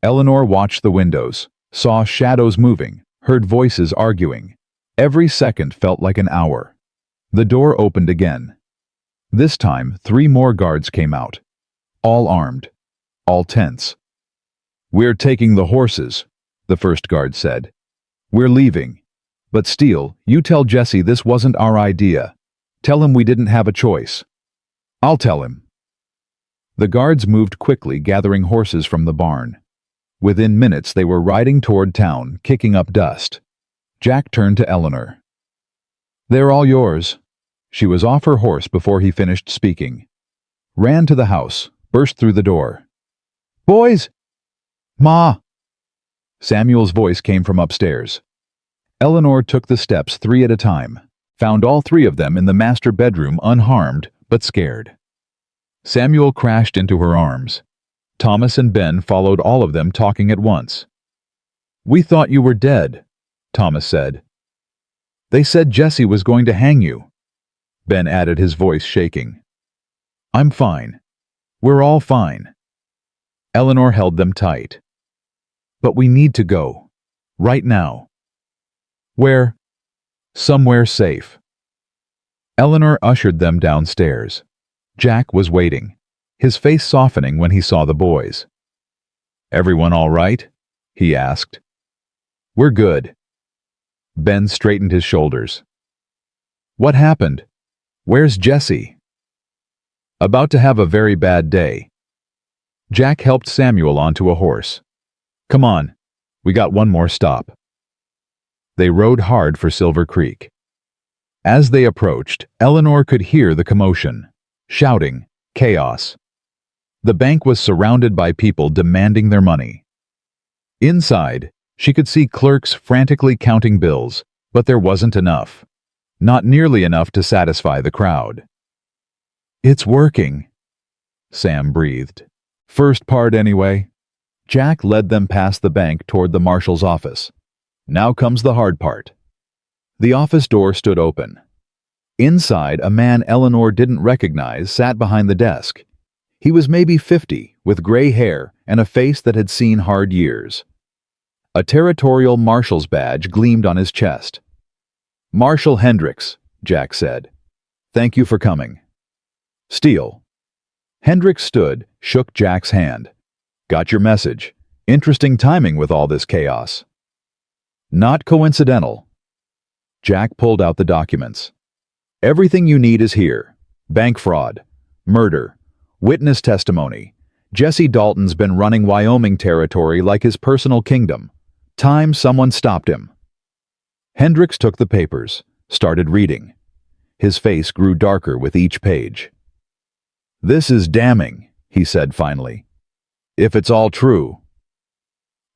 Eleanor watched the windows, saw shadows moving, heard voices arguing. Every second felt like an hour. The door opened again. This time, 3 more guards came out. All armed. All tense. We're taking the horses, the first guard said. We're leaving. But Steele, you tell Jesse this wasn't our idea. Tell him we didn't have a choice. I'll tell him. The guards moved quickly, gathering horses from the barn. Within minutes, they were riding toward town, kicking up dust. Jack turned to Eleanor. They're all yours. She was off her horse before he finished speaking. Ran to the house, burst through the door. Boys! Ma! Samuel's voice came from upstairs. Eleanor took the steps 3 at a time, found all 3 of them in the master bedroom unharmed but scared. Samuel crashed into her arms. Thomas and Ben followed, all of them talking at once. We thought you were dead, Thomas said. They said Jesse was going to hang you. Ben added, his voice shaking. I'm fine. We're all fine. Eleanor held them tight. But we need to go. Right now. Where? Somewhere safe. Eleanor ushered them downstairs. Jack was waiting, his face softening when he saw the boys. Everyone all right? He asked. We're good. Ben straightened his shoulders. What happened? Where's Jesse? About to have a very bad day. Jack helped Samuel onto a horse. Come on, we got one more stop. They rode hard for Silver Creek. As they approached, Eleanor could hear the commotion. Shouting, chaos. The bank was surrounded by people demanding their money. Inside, she could see clerks frantically counting bills, but there wasn't enough. Not nearly enough to satisfy the crowd. "It's working," Sam breathed. "First part anyway." Jack led them past the bank toward the marshal's office. "Now comes the hard part." The office door stood open. Inside, a man Eleanor didn't recognize sat behind the desk. He was maybe 50, with gray hair and a face that had seen hard years. A territorial marshal's badge gleamed on his chest. "Marshal Hendricks," Jack said. "Thank you for coming." "Steele." Hendricks stood, shook Jack's hand. "Got your message. Interesting timing with all this chaos." "Not coincidental." Jack pulled out the documents. "Everything you need is here. Bank fraud, murder, witness testimony. Jesse Dalton's been running Wyoming territory like his personal kingdom. Time someone stopped him." Hendricks took the papers, started reading. His face grew darker with each page. "This is damning," he said finally. "If it's all true."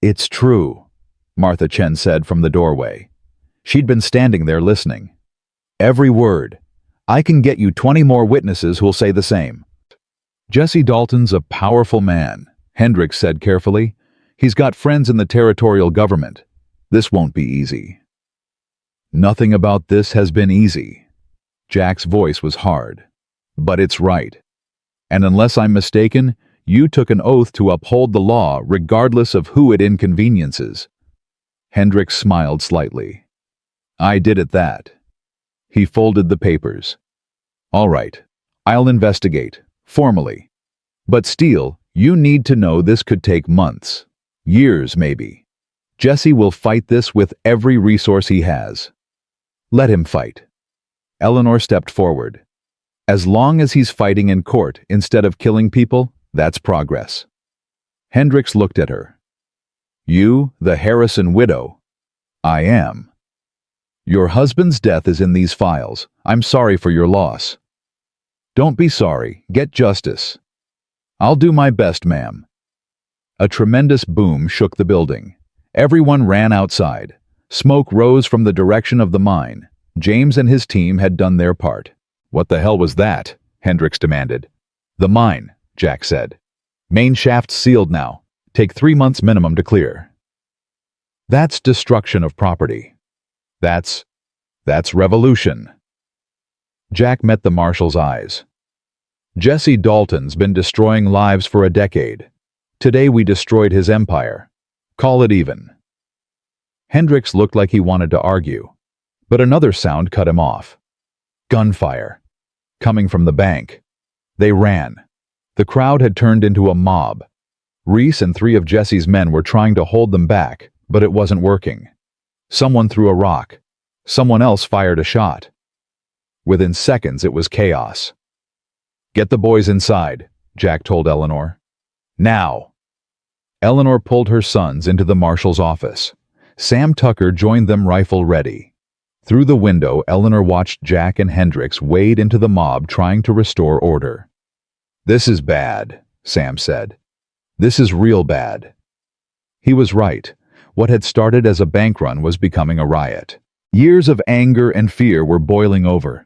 "It's true," Martha Chen said from the doorway. She'd been standing there listening. "Every word. I can get you 20 more witnesses who'll say the same." "Jesse Dalton's a powerful man," Hendricks said carefully. "He's got friends in the territorial government. This won't be easy." "Nothing about this has been easy." Jack's voice was hard. "But it's right. And unless I'm mistaken, you took an oath to uphold the law regardless of who it inconveniences." Hendricks smiled slightly. "I did at that." He folded the papers. "All right, I'll investigate, formally. But Steele, you need to know this could take months, years maybe. Jesse will fight this with every resource he has." "Let him fight." Eleanor stepped forward. "As long as he's fighting in court instead of killing people, that's progress." Hendricks looked at her. "You, the Harrison widow?" "I am." "Your husband's death is in these files. I'm sorry for your loss." "Don't be sorry. Get justice." "I'll do my best, ma'am." A tremendous boom shook the building. Everyone ran outside. Smoke rose from the direction of the mine. James and his team had done their part. "What the hell was that?" Hendricks demanded. "The mine," Jack said. "Main shaft's sealed now. Take 3 months minimum to clear." "That's destruction of property." That's revolution." Jack met the marshal's eyes. "Jesse Dalton's been destroying lives for a decade. Today we destroyed his empire. Call it even." Hendricks looked like he wanted to argue, but another sound cut him off. Gunfire. Coming from the bank. They ran. The crowd had turned into a mob. Reese and 3 of Jesse's men were trying to hold them back, but it wasn't working. Someone threw a rock. Someone else fired a shot. Within seconds, it was chaos. "Get the boys inside," Jack told Eleanor. "Now." Eleanor pulled her sons into the marshal's office. Sam Tucker joined them, rifle ready. Through the window, Eleanor watched Jack and Hendricks wade into the mob trying to restore order. "This is bad," Sam said. "This is real bad." He was right. What had started as a bank run was becoming a riot. Years of anger and fear were boiling over.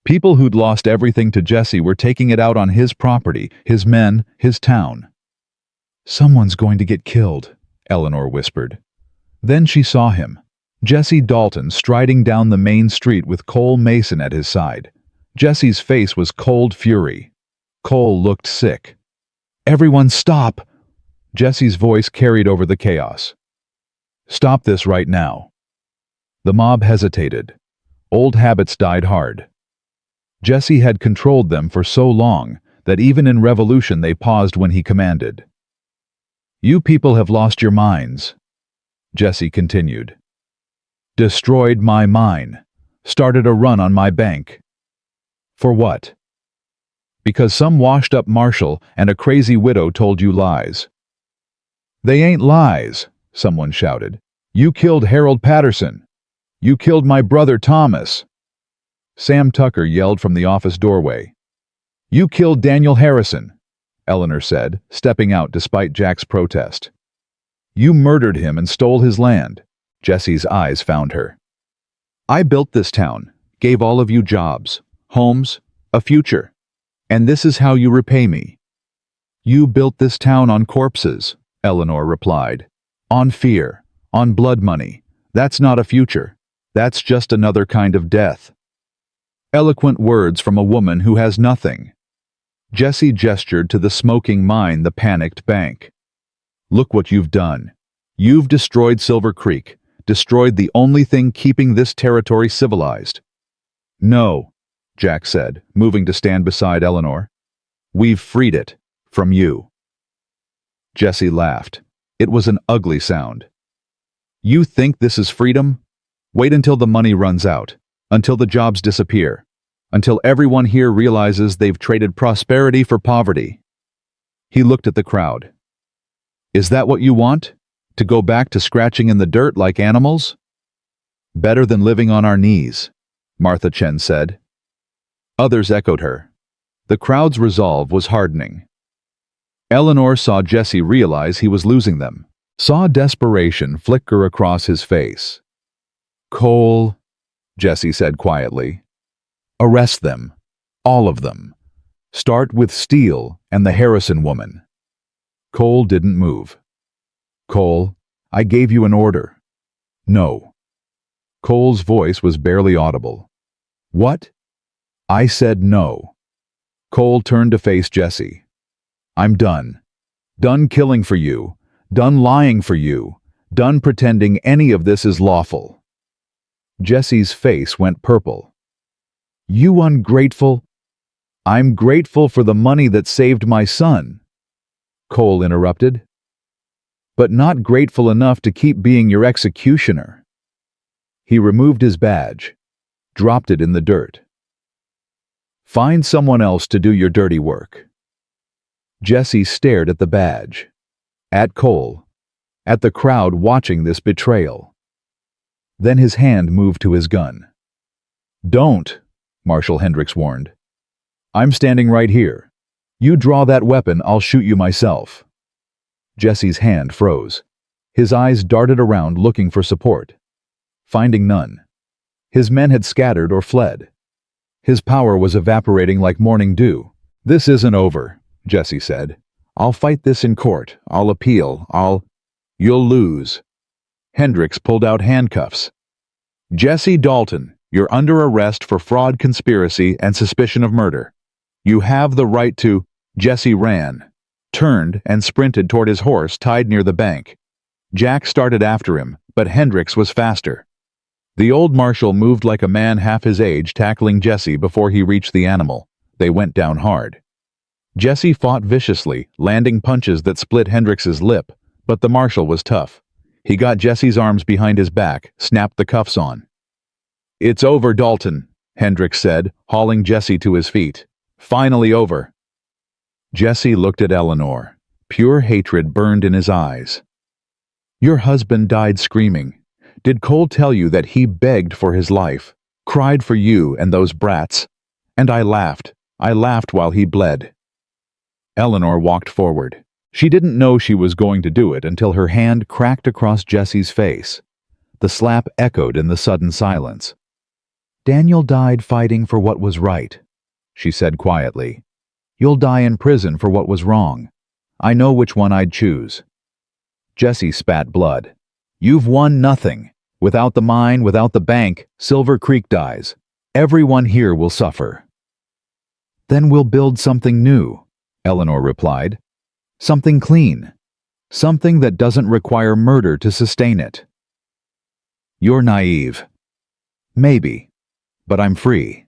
People who'd lost everything to Jesse were taking it out on his property, his men, his town. "Someone's going to get killed," Eleanor whispered. Then she saw him, Jesse Dalton, striding down the main street with Cole Mason at his side. Jesse's face was cold fury. Cole looked sick. "Everyone stop!" Jesse's voice carried over the chaos. "Stop this right now." The mob hesitated. Old habits died hard. Jesse had controlled them for so long that even in revolution they paused when he commanded. "You people have lost your minds," Jesse continued. "Destroyed my mine. Started a run on my bank. For what? Because some washed-up marshal and a crazy widow told you lies." "They ain't lies," someone shouted. "You killed Harold Patterson. You killed my brother Thomas." Sam Tucker yelled from the office doorway. "You killed Daniel Harrison." Eleanor said, stepping out despite Jack's protest. You murdered him and stole his land. Jesse's eyes found her. I built this town, gave all of you jobs, homes, a future. And this is how you repay me. You built this town on corpses, Eleanor replied. On fear, on blood money. That's not a future. That's just another kind of death. Eloquent words from a woman who has nothing. Jesse gestured to the smoking mine, the panicked bank. Look what you've done. You've destroyed Silver Creek, destroyed the only thing keeping this territory civilized. No, Jack said, moving to stand beside Eleanor. We've freed it. From you. Jesse laughed. It was an ugly sound. You think this is freedom? Wait until the money runs out, until the jobs disappear, until everyone here realizes they've traded prosperity for poverty. He looked at the crowd. Is that what you want? To go back to scratching in the dirt like animals? Better than living on our knees, Martha Chen said. Others echoed her. The crowd's resolve was hardening. Eleanor saw Jesse realize he was losing them, saw desperation flicker across his face. Cole, Jesse said quietly. Arrest them. All of them. Start with Steele and the Harrison woman. Cole didn't move. Cole, I gave you an order. No. Cole's voice was barely audible. What? I said no. Cole turned to face Jesse. I'm done. Done killing for you. Done lying for you. Done pretending any of this is lawful. Jesse's face went purple. You ungrateful. I'm grateful for the money that saved my son. Cole interrupted. But not grateful enough to keep being your executioner. He removed his badge, dropped it in the dirt. Find someone else to do your dirty work. Jesse stared at the badge, at Cole, at the crowd watching this betrayal. Then his hand moved to his gun. Don't, Marshal Hendricks warned. I'm standing right here. You draw that weapon, I'll shoot you myself. Jesse's hand froze. His eyes darted around looking for support. Finding none. His men had scattered or fled. His power was evaporating like morning dew. This isn't over, Jesse said. I'll fight this in court. I'll appeal. You'll lose. Hendricks pulled out handcuffs. Jesse Dalton, you're under arrest for fraud, conspiracy, and suspicion of murder. You have the right to... Jesse ran, turned, and sprinted toward his horse tied near the bank. Jack started after him, but Hendricks was faster. The old marshal moved like a man half his age, tackling Jesse before he reached the animal. They went down hard. Jesse fought viciously, landing punches that split Hendricks's lip, but the marshal was tough. He got Jesse's arms behind his back, snapped the cuffs on. It's over, Dalton, Hendricks said, hauling Jesse to his feet. Finally over. Jesse looked at Eleanor. Pure hatred burned in his eyes. Your husband died screaming. Did Cole tell you that he begged for his life, cried for you and those brats? And I laughed. I laughed while he bled. Eleanor walked forward. She didn't know she was going to do it until her hand cracked across Jesse's face. The slap echoed in the sudden silence. Daniel died fighting for what was right, she said quietly. You'll die in prison for what was wrong. I know which one I'd choose. Jesse spat blood. You've won nothing. Without the mine, without the bank, Silver Creek dies. Everyone here will suffer. Then we'll build something new, Eleanor replied. Something clean. Something that doesn't require murder to sustain it. You're naive. Maybe. But I'm free.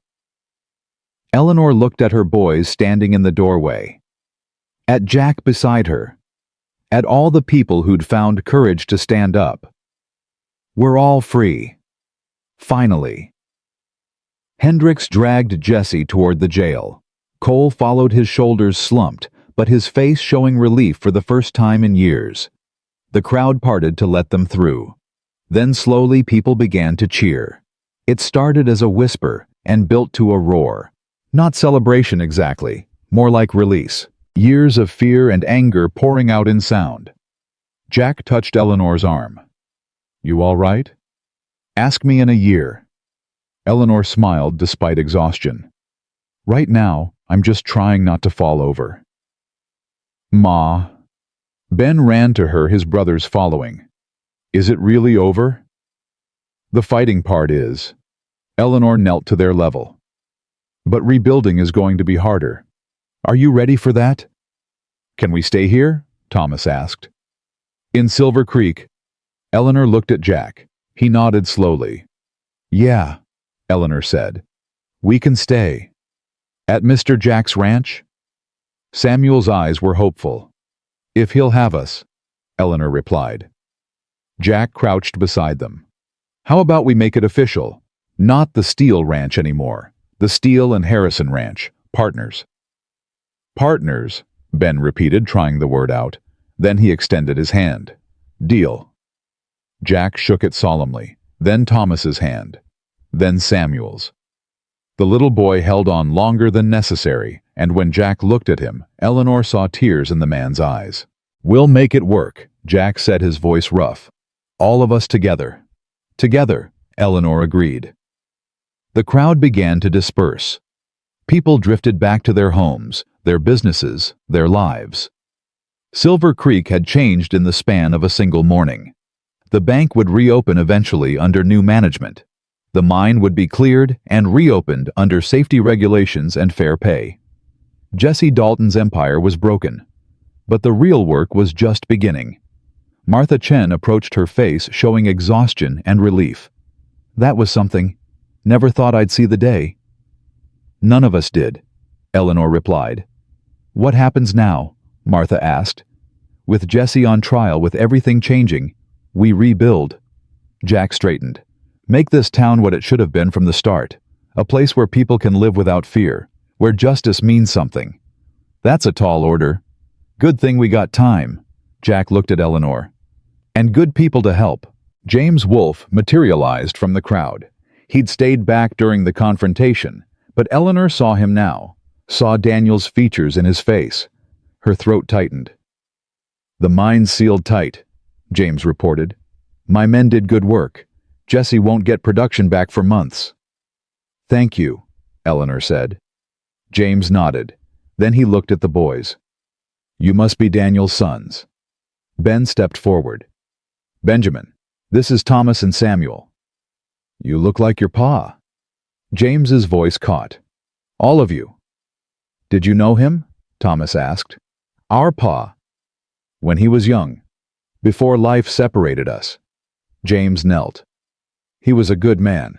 Eleanor looked at her boys standing in the doorway. At Jack beside her. At all the people who'd found courage to stand up. We're all free. Finally. Hendricks dragged Jesse toward the jail. Cole followed, his shoulders slumped, but his face showing relief for the first time in years. The crowd parted to let them through. Then slowly people began to cheer. It started as a whisper and built to a roar. Not celebration exactly, more like release. years of fear and anger pouring out in sound. Jack touched Eleanor's arm. "You all right?" "Ask me in a year." Eleanor smiled despite exhaustion. "Right now, I'm just trying not to fall over." "Ma." Ben ran to her, his brothers following. "Is it really over?" "The fighting part is." Eleanor knelt to their level. "But rebuilding is going to be harder. Are you ready for that?" "Can we stay here?" Thomas asked. "In Silver Creek." Eleanor looked at Jack. He nodded slowly. "Yeah," Eleanor said. "We can stay." "At Mr. Jack's ranch?" Samuel's eyes were hopeful. "If he'll have us," Eleanor replied. Jack crouched beside them. "How about we make it official? Not the Steele Ranch anymore. The Steele and Harrison Ranch. Partners." "Partners," Ben repeated, trying the word out. Then he extended his hand. "Deal." Jack shook it solemnly, then Thomas's hand, then Samuel's. The little boy held on longer than necessary, and when Jack looked at him, Eleanor saw tears in the man's eyes. "We'll make it work," Jack said, his voice rough. "All of us together." "Together," Eleanor agreed. The crowd began to disperse. People drifted back to their homes, their businesses, their lives. Silver Creek had changed in the span of a single morning. The bank would reopen eventually under new management. The mine would be cleared and reopened under safety regulations and fair pay. Jesse Dalton's empire was broken. But the real work was just beginning. Martha Chen approached, her face showing exhaustion and relief. "That was something. Never thought I'd see the day." "None of us did," Eleanor replied. "What happens now?" Martha asked. "With Jesse on trial, with everything changing, we rebuild." Jack straightened. "Make this town what it should have been from the start. A place where people can live without fear, where justice means something." "That's a tall order." "Good thing we got time." Jack looked at Eleanor. "And good people to help." James Wolfe materialized from the crowd. He'd stayed back during the confrontation, but Eleanor saw him now, saw Daniel's features in his face. Her throat tightened. "The mine's sealed tight," James reported. "My men did good work. Jesse won't get production back for months." "Thank you," Eleanor said. James nodded. Then he looked at the boys. "You must be Daniel's sons." Ben stepped forward. "Benjamin, this is Thomas and Samuel." "You look like your pa." James's voice caught. "All of you." "Did you know him?" Thomas asked. "Our pa." "When he was young. Before life separated us." James knelt. "He was a good man.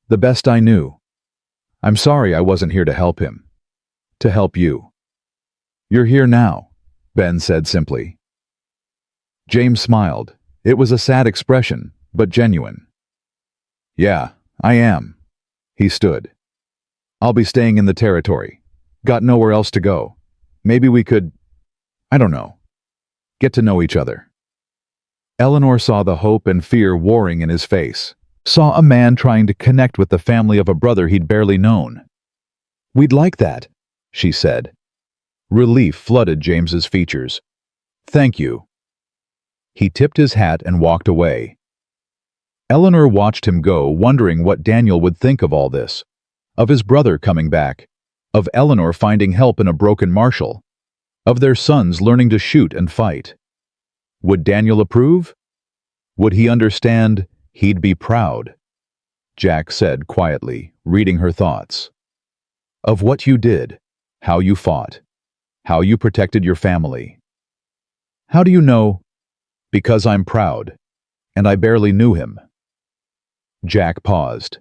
The best I knew. I'm sorry I wasn't here to help him. To help you." "You're here now," Ben said simply. James smiled. It was a sad expression, but genuine. "Yeah, I am." He stood. "I'll be staying in the territory. Got nowhere else to go. Maybe we could, I don't know, get to know each other." Eleanor saw the hope and fear warring in his face. Saw a man trying to connect with the family of a brother he'd barely known. "We'd like that," she said. Relief flooded James's features. "Thank you." He tipped his hat and walked away. Eleanor watched him go, wondering what Daniel would think of all this. Of his brother coming back. Of Eleanor finding help in a broken Marshal. Of their sons learning to shoot and fight. Would Daniel approve? Would he understand? He'd be proud. Jack said quietly, reading her thoughts. "Of what you did, how you fought, how you protected your family." "How do you know?" "Because I'm proud, and I barely knew him." Jack paused.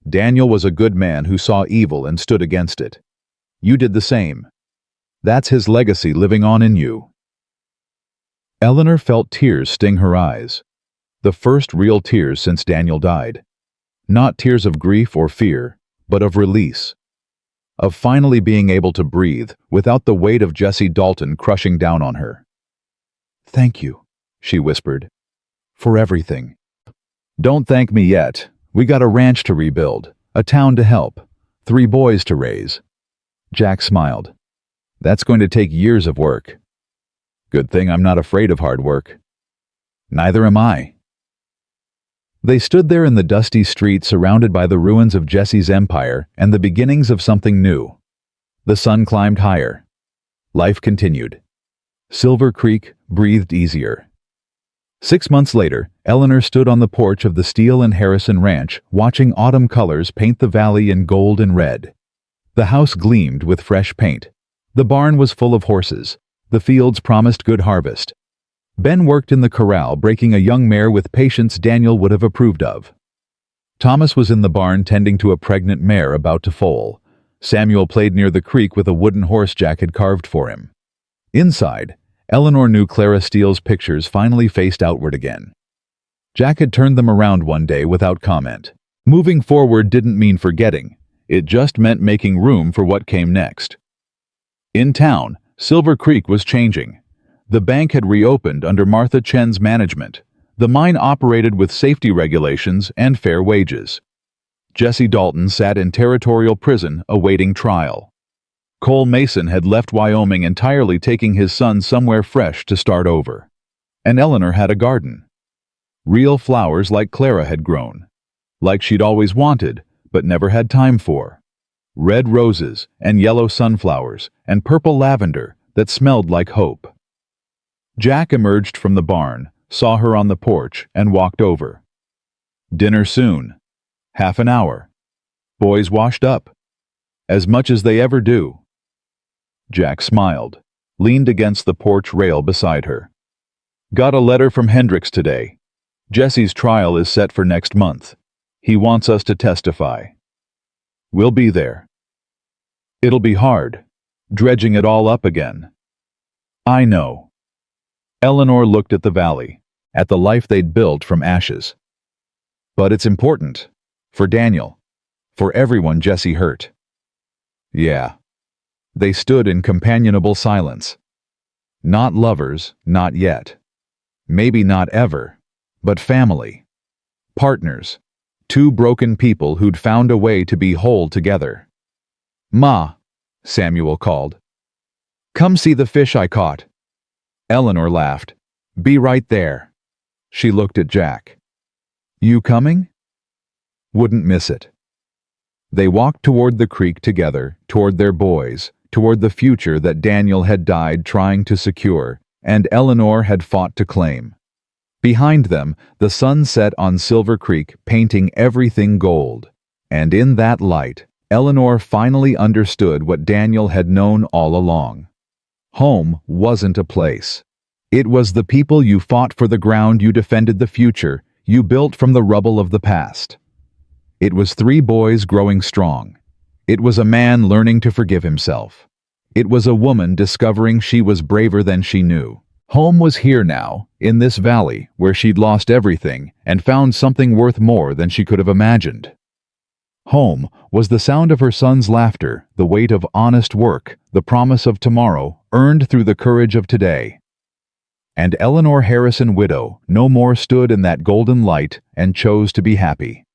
"Daniel was a good man who saw evil and stood against it. You did the same. That's his legacy living on in you." Eleanor felt tears sting her eyes. The first real tears since Daniel died. Not tears of grief or fear, but of release. Of finally being able to breathe without the weight of Jesse Dalton crushing down on her. "Thank you," she whispered, "for everything." "Don't thank me yet. We got a ranch to rebuild, a town to help, 3 boys to raise." Jack smiled. That's going to take years of work. Good thing I'm not afraid of hard work. Neither am I. They stood there in the dusty street surrounded by the ruins of Jesse's empire and the beginnings of something new. The sun climbed higher. Life continued. Silver Creek breathed easier. 6 months later, Eleanor stood on the porch of the Steele and Harrison ranch, watching autumn colors paint the valley in gold and red. The house gleamed with fresh paint. The barn was full of horses. The fields promised good harvest. Ben worked in the corral, breaking a young mare with patience Daniel would have approved of. Thomas was in the barn tending to a pregnant mare about to foal. Samuel played near the creek with a wooden horse Jack had carved for him. Inside, Eleanor knew Clara Steele's pictures finally faced outward again. Jack had turned them around one day without comment. Moving forward didn't mean forgetting. It just meant making room for what came next. In town, Silver Creek was changing. The bank had reopened under Martha Chen's management. The mine operated with safety regulations and fair wages. Jesse Dalton sat in territorial prison awaiting trial. Cole Mason had left Wyoming entirely, taking his son somewhere fresh to start over. And Eleanor had a garden. Real flowers like Clara had grown. Like she'd always wanted, but never had time for. Red roses and yellow sunflowers and purple lavender that smelled like hope. Jack emerged from the barn, saw her on the porch, and walked over. Dinner soon. Half an hour. Boys washed up. As much as they ever do. Jack smiled, leaned against the porch rail beside her. Got a letter from Hendricks today. Jesse's trial is set for next month. He wants us to testify. We'll be there. It'll be hard, dredging it all up again. I know. Eleanor looked at the valley, at the life they'd built from ashes. But it's important. For Daniel. For everyone Jesse hurt. Yeah. They stood in companionable silence. Not lovers, not yet. Maybe not ever. But family. Partners. Two broken people who'd found a way to be whole together. Ma, Samuel called. Come see the fish I caught. Eleanor laughed. Be right there. She looked at Jack. You coming? Wouldn't miss it. They walked toward the creek together, toward their boys, toward the future that Daniel had died trying to secure, and Eleanor had fought to claim. Behind them, the sun set on Silver Creek, painting everything gold. And in that light, Eleanor finally understood what Daniel had known all along. Home wasn't a place. It was the people you fought for, the ground you defended, the future you built from the rubble of the past. It was 3 boys growing strong. It was a man learning to forgive himself. It was a woman discovering she was braver than she knew. Home was here now, in this valley where she'd lost everything and found something worth more than she could have imagined. Home was the sound of her son's laughter, the weight of honest work, the promise of tomorrow, earned through the courage of today. And Eleanor Harrison, widow, no more stood in that golden light and chose to be happy.